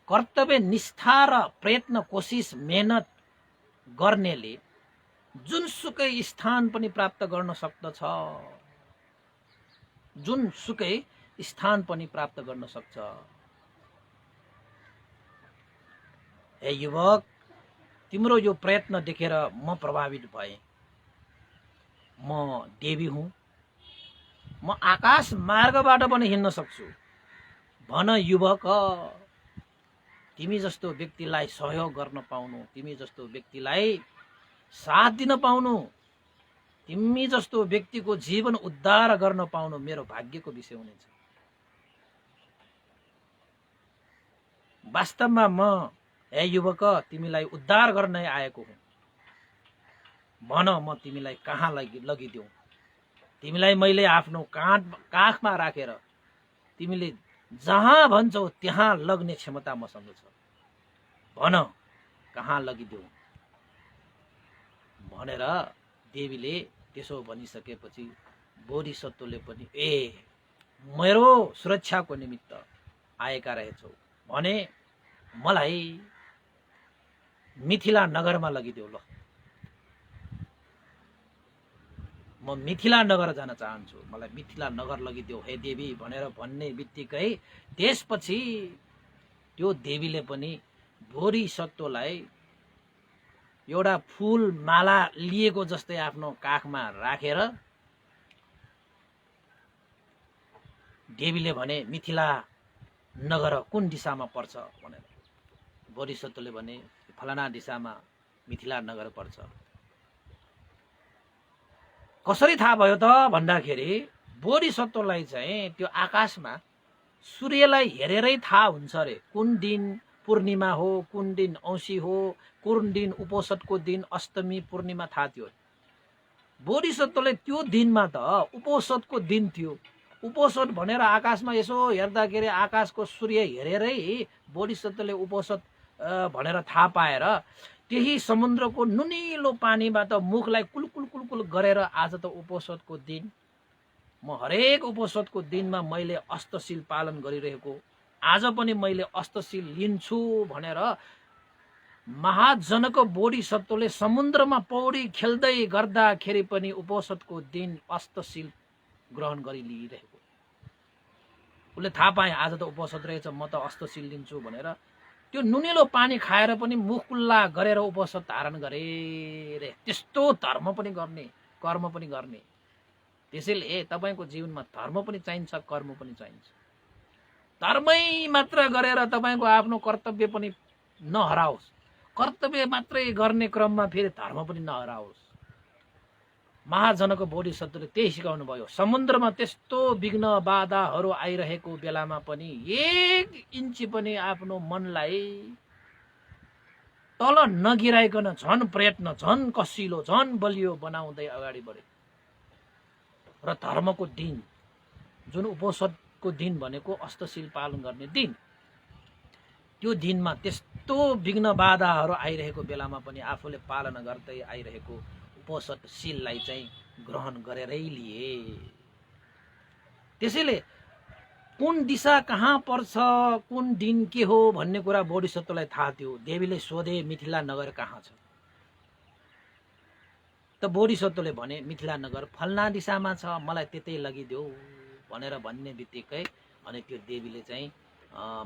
कर्तव्य निष्ठा र प्रयत्न कोसिस मेहनत गर्नेले जुनसुकै स्थान पनि प्राप्त गर्न सक्दछ। जुनसुकै स्थान पनि प्राप्त गर्न सक्छ। हे युवक, तिम्रो यो प्रयत्न देखेर म प्रभावित भएँ। म देवी हुँ, म आकाश मार्गबाट पनि हिँड्न सक्छु। भन युवक, तिमी जस्तो व्यक्तिलाई सहयोग गर्न पाउनु, तिमी जस्तो व्यक्तिलाई साथ दिन पाउनु, तिमी जस्तो व्यक्तिको जीवन उद्धार गर्न पाउनु मेरो भाग्यको विषय हुनेछ। वास्तवमा म हे युवक तिमीलाई उद्धार गर्नै आएको हुँ। भन म तिमीलाई कहाँ लगिदेऊ। तिमीलाई मैले आफ्नो काखमा राखेर तिमीले जहाँ भन्छौ त्यहाँ लग्ने क्षमता मसँग छ। भन कहाँ लगिदेऊ भनेर देवीले त्यसो भनिसकेपछि बोधिसत्वले पनि मेरो सुरक्षाको निमित्त आएका रहेछौ भने मलाई मिथिला नगरमा लगिदेऊ। ल म मिथिला नगर जान चाहन्छु, मलाई मिथिला नगर लगिदेऊ हे देवी भनेर भन्ने बित्तिकै त्यसपछि त्यो देवीले पनि बोधिसत्वलाई एउटा फूल माला लिएको जस्तै आफ्नो काखमा राखेर देवीले भने मिथिला नगर कुन दिशामा पर्छ भनेर। बोधिसत्वले भने फलाना दिशामा मिथिला नगर पर्छ। कसरी थाहा भयो त भन्दाखेरि बोधिसत्वलाई चाहिँ त्यो आकाशमा सूर्यलाई हेरेरै थाहा हुन्छ रे कुन दिन पूर्णिमा हो, कुन दिन औँसी हो, कुन दिन उपोषदको दिन, अष्टमी पूर्णिमा थाहा थियो। बोधिसत्वले त्यो दिनमा त उपोषदको दिन थियो। उपोषद भनेर आकाशमा यसो हेर्दाखेरि आकाशको सूर्य हेरेरै बोधिसत्वले उपोषद भनेर थाहा पाएर त्यही समुद्रको नुनिलो पानीबाट मुखलाई कुलकुल कुलकुल गरेर आज त उपोषदको दिन, म हरेक उपोषदको दिनमा मैले अष्टशील पालन गरिरहेको, आज पनि मैले अष्टशील लिन्छु भनेर महाजनक बोधिसत्वले समुद्रमा पौडी खेल्दै गर्दाखेरि पनि उपोषदको दिन अष्टशील ग्रहण गरी लिइरहेको। उसले थाहा पाए आज त उपोषद रहेछ, म त अष्टशील लिन्छु भनेर त्यो नुनिलो पानी खाएर पनि मुख कुल्ला गरेर उपोषद धारण गरे रे। त्यस्तो धर्म पनि गर्ने, कर्म पनि गर्ने। त्यसैले तपाईको जीवनमा धर्म पनि चाहिन्छ, कर्म पनि चाहिन्छ। धर्मै मात्र गरेर तपाईको आफ्नो कर्तव्य पनि नहराओस्, कर्तव्य मात्रै गर्ने क्रममा फेरि धर्म पनि नहराओस्। महाजनक बोधिसत्वले त्यही सिकाउनु भयो। समुद्रमा त्यस्तो विघ्न बाधाहरू आइरहेको बेलामा पनि 1 इन्ची पनि आफ्नो मनलाई तल नगिराइकन झन प्रयत्न, झन कसिलो, झन बलियो बनाउँदै अगाडि बढे। र धर्मको दिन जुन उपोषदको दिन भनेको अष्टशील पालन गर्ने दिन, त्यो दिनमा त्यस्तो विघ्न बाधाहरू आइरहेको बेलामा पनि आफूले पालन गर्दै आइरहेको उपोषद शीललाई चाहिँ ग्रहण गरेरै लिए। त्यसैले कुन दिशा कहाँ पर्छ, कुन दिन के हो भन्ने कुरा बोधिसत्वलाई थाहा थियो। देवीले सोधे मिथिला नगर कहाँ छ त बोधिसत्वले भने मिथिला नगर फलना दिशामा छ, मलाई त्यतै लगिदेऊ भनेर भन्ने बित्तिकै अनि त्यो देवीले चाहिँ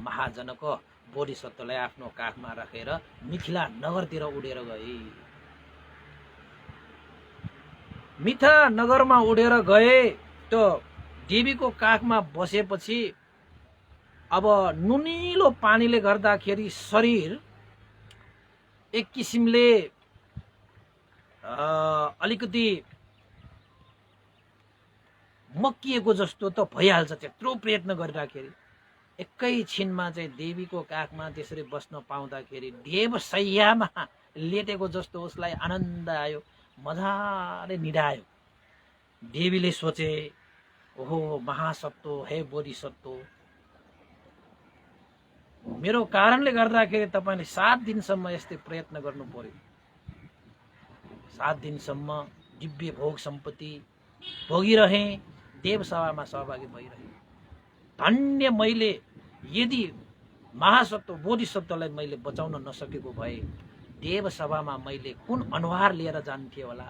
महाजनक बोधिसत्वलाई आफ्नो काखमा राखेर मिथिला नगरतिर उडेर गए। मिथिला नगरमा उडेर गए त देवीको काखमा बसेपछि अब नुनिलो पानीले गर्दाखेरि शरीर एक किसिमले अलिकति मक्किएको जस्तो त भइहाल्छ। त्यत्रो प्रयत्न गरिराखेरि एकैछिनमा चाहिँ देवीको काखमा त्यसरी बस्न पाउँदाखेरि देवशय्यामा लेटेको जस्तो उसलाई आनन्द आयो, मजाले निडायो। देवीले सोचे ओहो महासत्व, हे बोधिसत्व, मेरो कारणले गर्दाखेरि तपाईले 7 दिनसम्म यस्तै प्रयत्न गर्नु पर्यो। 7 दिनसम्म दिव्य भोग सम्पत्ति भोगिरहे, देवसभामा सहभागी भइरहे। धन्य मैले यदि महासत्व बोधिसत्वलाई मैले बचाउन नसकेको भए देवसभामा मैले कुन अनुहार लिएर जान्थे होला।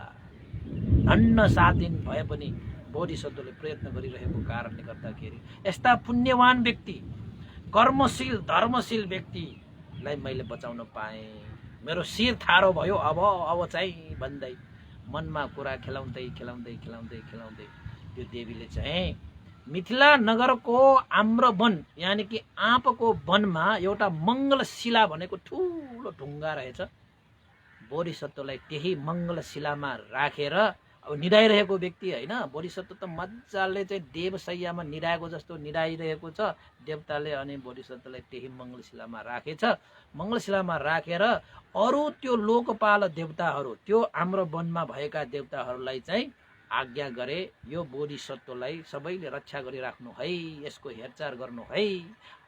धन्न 7 दिन भए पनि बोधिसत्वले प्रयत्न गरिरहेको कारणले गर्दाखेरि यस्ता पुण्यवान व्यक्ति, कर्मशील धर्मशील व्यक्तिलाई मैले बचाउन पाएँ। मेरो शिर ठाडो भयो अब चाहिँ भन्दै मनमा कुरा खेलाउँदै खेलाउँदै खेलाउँदै खेलाउँदै त्यो देवीले चाहिँ मिथिला नगरको आम्रवन यानि कि आँपको वनमा एउटा मङ्गलशिला भनेको ठुलो ढुङ्गा रहेछ। बोधिसत्वलाई त्यही मङ्गलशिलामा राखेर अब निधाइरहेको व्यक्ति होइन, बोधिसत्व त मजाले चाहिँ देवशैयामा निधाएको जस्तो निधाइरहेको छ देवताले, अनि बोधिसत्वलाई त्यही मङ्गलशिलामा राखेछ। मङ्गलशिलामा राखेर अरू त्यो लोकपाल देवताहरू, त्यो आम्रवनमा भएका देवताहरूलाई चाहिँ आज्ञा गरे, यो बोधिसत्वलाई सबैले रक्षा गरिराख्नु है, यसको हेरचाह गर्नु है।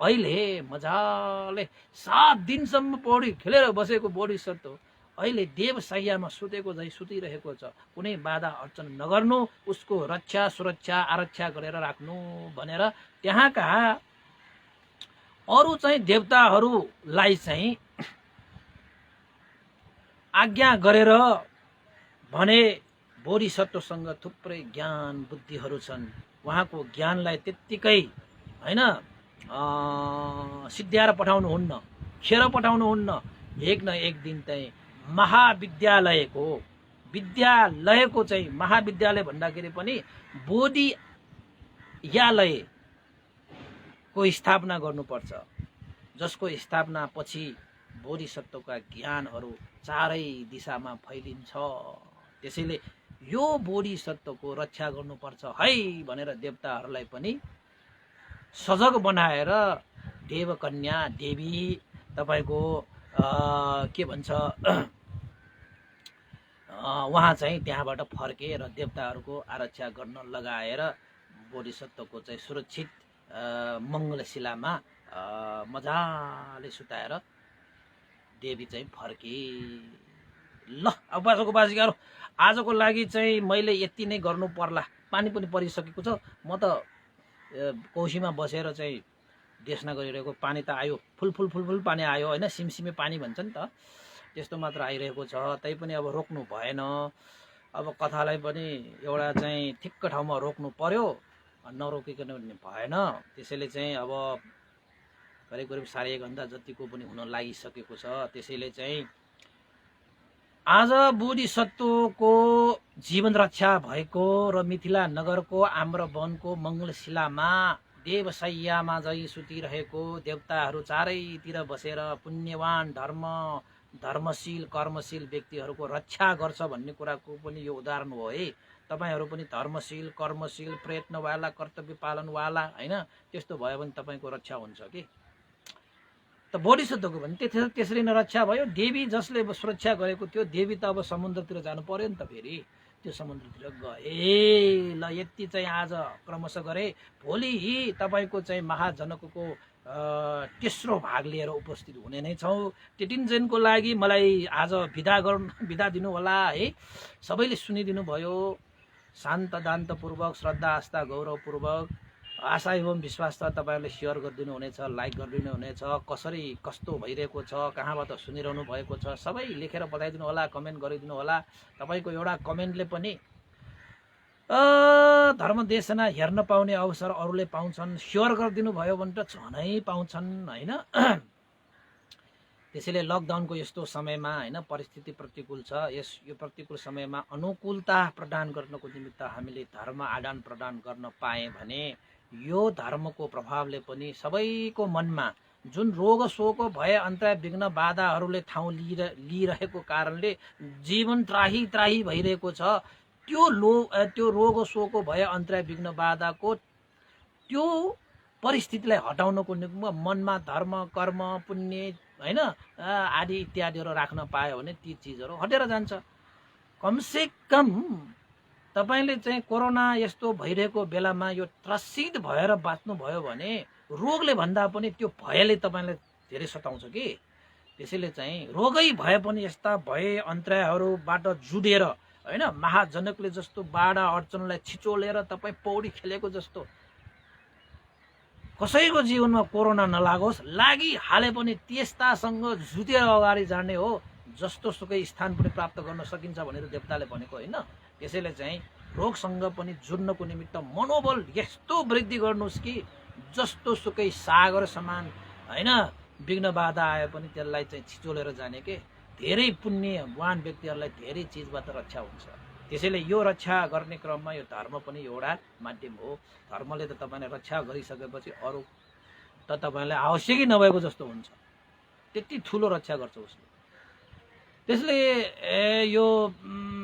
अहिले मजाले 7 दिनसम्म पौडी खेलेर बसेको बोधिसत्व अहिले देवशैयामा सुतेको झै सुतिरहेको छ। कुनै बाधा अर्चन नगर्नु, उसको रक्षा सुरक्षा आरक्षा गरेर राख्नु भनेर त्यहाँका अरू चाहिँ देवताहरूलाई चाहिँ आज्ञा गरेर भने बोधिसत्वसँग थुप्रै ज्ञान बुद्धिहरू छन्। उहाँको ज्ञानलाई त्यत्तिकै होइन सिद्ध्याएर पठाउनुहुन्न, खेर पठाउनुहुन्न। एक न एक दिन चाहिँ विद्यालयको चाहिँ महाविद्यालय भन्दाखेरि पनि बोधियालयको स्थापना गर्नुपर्छ, जसको स्थापना पछि बोधिसत्वका ज्ञानहरू चारै दिशामा फैलिन्छ। त्यसैले यो बोधिसत्वको रक्षा गर्नुपर्छ है भनेर देवताहरूलाई पनि सजग बनाएर देवकन्या देवी तपाईँको के भन्छ उहाँ चाहिँ त्यहाँबाट फर्के र देवताहरूको आरक्षा गर्न लगाएर बोधिसत्वको चाहिँ सुरक्षित मङ्गलशिलामा मजाले सुताएर देवी चाहिँ फर्के। ल अब बाजिगारो आजको लागि चाहिँ मैले यति नै गर्नु पर्ला। पानी पनि परिसकेको छ। म त कोसीमा बसेर चाहिँ देशना गरिरहेको, पानी त आयो, फुल पानी आयो होइन, सिमसिमे पानी भन्छ नि त, त्यस्तो मात्र आइरहेको छ। तै पनि अब रोक्नु भएन। अब कथालाई पनि एउटा चाहिँ ठिक्क ठाउँमा रोक्नु पर्यो, नरोकिकन भएन। त्यसैले चाहिँ अब करिब 1.5 घन्टा जतिको पनि हुन लागिसकेको छ। त्यसैले चाहिँ आज बोधिसत्वको जीवन रक्षा भएको र मिथिला नगरको आम्रवनको मङ्गलशिलामा देवशैयामा जै सुतिरहेको देवताहरू चारैतिर बसेर पुण्यवान धर्मशील कर्मशील व्यक्तिहरूको रक्षा गर्छ भन्ने कुराको पनि यो उदाहरण हो है। तपाईहरू पनि धर्मशील कर्मशील प्रयत्नवाला कर्तव्य पालनवाला होइन, त्यस्तो भयो भने तपाईँको रक्षा हुन्छ कि। त बोधिसत्वको भने त्यसरी नै रक्षा भयो। देवी जसले सुरक्षा गरेको थियो, देवी त अब समुद्रतिर जानु पर्यो नि त। फेरि त्यो समुद्रतिर गए। ल यति चाहिँ आज क्रमशः गरे। भोलि तपाईँको चाहिँ महाजनकको तेस्रो भाग लिएर उपस्थित हुने नै छौँ। त्यतिन्जेलको लागि मलाई आज बिदा दिनु होला है। सबैले सुनिदिनु भयो शान्त दान्तपूर्वक, श्रद्धा आस्था गौरवपूर्वक। आशा एवं विश्वास छ तपाईँहरूले सेयर गरिदिनु हुनेछ, लाइक गरिदिनु हुनेछ। कसरी कस्तो भइरहेको छ, कहाँबाट सुनिरहनु भएको छ, सबै लेखेर बताइदिनु होला, कमेन्ट गरिदिनु होला। तपाईँको एउटा कमेन्टले पनि धर्म देशना हेर्न पाउने अवसर अरूले पाउँछन्। सेयर गरिदिनु भयो भने त झनै पाउँछन् होइन। त्यसैले लकडाउनको यस्तो समयमा होइन, परिस्थिति प्रतिकूल छ। यो प्रतिकूल समयमा अनुकूलता प्रदान गर्नको निमित्त हामीले धर्म आदान प्रदान गर्न पाएँ भने यो धर्मको प्रभावले पनि सबैको मनमा जुन रोग शोक भय अन्तराय विघ्न बाधाहरूले ठाउँ लिइरहेको कारणले जीवन त्राही भइरहेको छ, त्यो रोग शोक भय अन्तराय विघ्न बाधाको त्यो परिस्थितिलाई हटाउनको निम्ति मनमा धर्म कर्म पुण्य होइन आदि इत्यादिहरू राख्न पायो भने ती चिजहरू हटेर जान्छ। कमसे कम तपाईँले चाहिँ कोरोना यस्तो भइरहेको बेलामा यो त्रसित भएर बाँच्नुभयो भने रोगले भन्दा पनि त्यो भयले तपाईँलाई धेरै सताउँछ कि। त्यसैले चाहिँ रोगै भए पनि यस्ता भय अन्तरायहरूबाट जुधेर होइन, महाजनकले जस्तो बाढा अडचनलाई छिचोलेर तपाईँ पौडी खेलेको जस्तो कसैको जीवनमा कोरोना नलागोस्, लागिहाले पनि त्यस्तासँग जुधेर अगाडि जाने हो। जस्तो सुकै स्थान पनि प्राप्त गर्न सकिन्छ भनेर देवताले भनेको होइन। त्यसैले चाहिँ रोगसँग पनि जुड्नको निमित्त मनोबल यस्तो वृद्धि गर्नुहोस् कि जस्तो सुकै सागर समान होइन, विघ्न बाधा आए पनि त्यसलाई चाहिँ छिचोलेर जाने के। धेरै पुण्यवान व्यक्तिहरूलाई धेरै चिजबाट रक्षा हुन्छ। त्यसैले यो रक्षा गर्ने क्रममा यो धर्म पनि एउटा माध्यम हो। धर्मले त तपाईँलाई रक्षा गरिसकेपछि अरू त तपाईँलाई आवश्यकै नभएको जस्तो हुन्छ, त्यति ठुलो रक्षा गर्छ उसले। त्यसले यो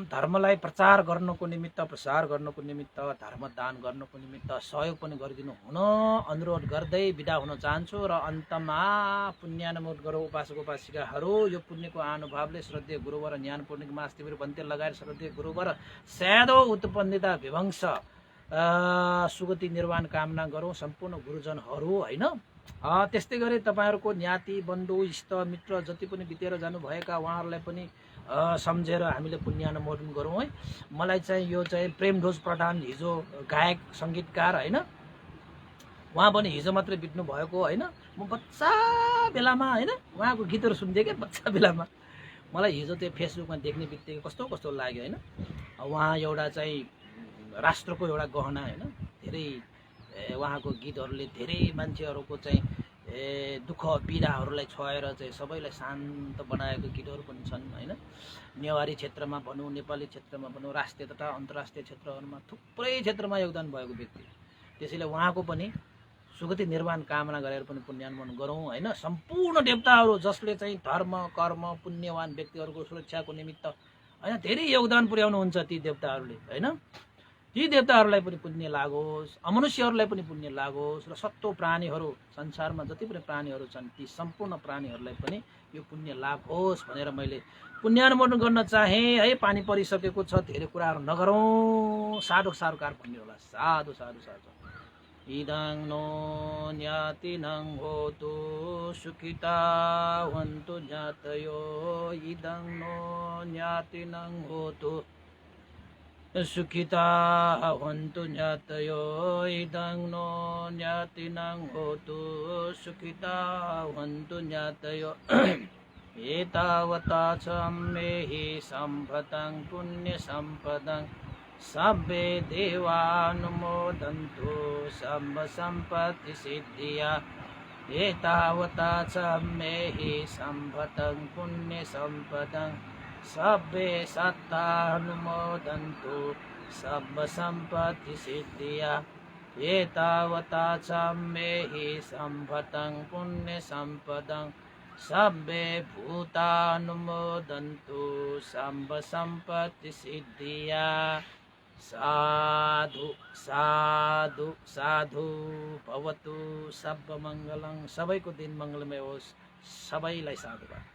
धर्मलाई प्रचार गर्नको निमित्त, प्रसार गर्नको निमित्त, धर्मदान गर्नको निमित्त सहयोग पनि गरिदिनु हुन अनुरोध गर्दै बिदा हुन चाहन्छु। र अन्तमा पुण्यानुमोद गरौँ उपासक उपासिकाहरू। यो पुण्यको अनुभवले श्रद्धेय गुरुवर ज्ञान पूर्णिमा अस्तिवीर बन्ते लगाएर श्रद्धेय गुरुवर स्यादो उत्पन्नता विभंश सुगति निर्वाण कामना गरौँ सम्पूर्ण गुरुजनहरू होइन। त्यस्तै गरी तपाईँहरूको ज्ञाति बन्धु इष्ट मित्र जति पनि बितेर जानुभएका उहाँहरूलाई पनि सम्झेर हामीले पुण्यानुमोदन गरौँ है। मलाई चाहिँ यो चाहिँ प्रेमध्वज प्रधान हिजो गायक सङ्गीतकार होइन, उहाँ पनि हिजो मात्रै बित्नु भएको होइन। म बच्चा बेलामा होइन उहाँको गीतहरू सुन्थेँ क्या बच्चा बेलामा। मलाई हिजो त्यो फेसबुकमा देख्ने बित्तिकै कस्तो कस्तो लाग्यो होइन। उहाँ एउटा चाहिँ राष्ट्रको एउटा गहना होइन। धेरै उहाँको गीतहरूले धेरै मान्छेहरूको चाहिँ दुःख पीडाहरूलाई छोएर चाहिँ सबैलाई शान्त बनाएको गीतहरू पनि छन् होइन। नेवारी क्षेत्रमा भनौँ, नेपाली क्षेत्रमा भनौँ, राष्ट्रिय तथा अन्तर्राष्ट्रिय क्षेत्रहरूमा थुप्रै क्षेत्रमा योगदान भएको व्यक्ति। त्यसैले उहाँको पनि सुगति निर्वाण कामना गरेर पनि पुण्यानुमोदन गरौँ होइन। सम्पूर्ण देवताहरू जसले चाहिँ धर्म कर्म पुण्यवान व्यक्तिहरूको सुरक्षाको निमित्त होइन धेरै योगदान पुर्याउनुहुन्छ, ती देवताहरूले होइन। ती देवताहरूलाई पनि पुण्य लागोस्, अमनुष्यहरूलाई पनि पुण्य लागोस्, र सत्तो प्राणीहरू संसारमा जति पनि प्राणीहरू छन् ती सम्पूर्ण प्राणीहरूलाई पनि यो पुण्य लाभ होस् भनेर मैले पुण्यानुमोदन गर्न चाहेँ है। पानी परिसकेको छ, धेरै कुराहरू नगरौँ, साधु सारोकार भन्ने होला। साधु साधु साधु। इदं नो ज्ञातिनं होतु सुखिता हन्तु ज्ञातयो, इदं नो ज्ञातिनं होतु सुखिता हन्तु ज्ञातयो, इदं नो ज्ञातिनं होतु सुखिता हन्तु ज्ञातयो। एतावता च मेहि सम्पदं पुण्यसम्पदं सब्बे देवानुमोदन्तु सम्म सम्पत्तिसिद्धिया। एतावता च मेहि सम्पदं पुण्यसम्पदं सब्बे सत्तानुमोदन्तु सम्म सम्पत्तिसिद्धिया। एतावता च मेहि सम्पदं पुण्यसम्पदं सब्बे भूतानुमोदन्तु सम्म सम्पत्तिसिद्धिया। साधु साधु साधु भवतु। सर्वमङ्गलं। सबैको दिन मङ्गलमय होस्। सबैलाई साधुवाद।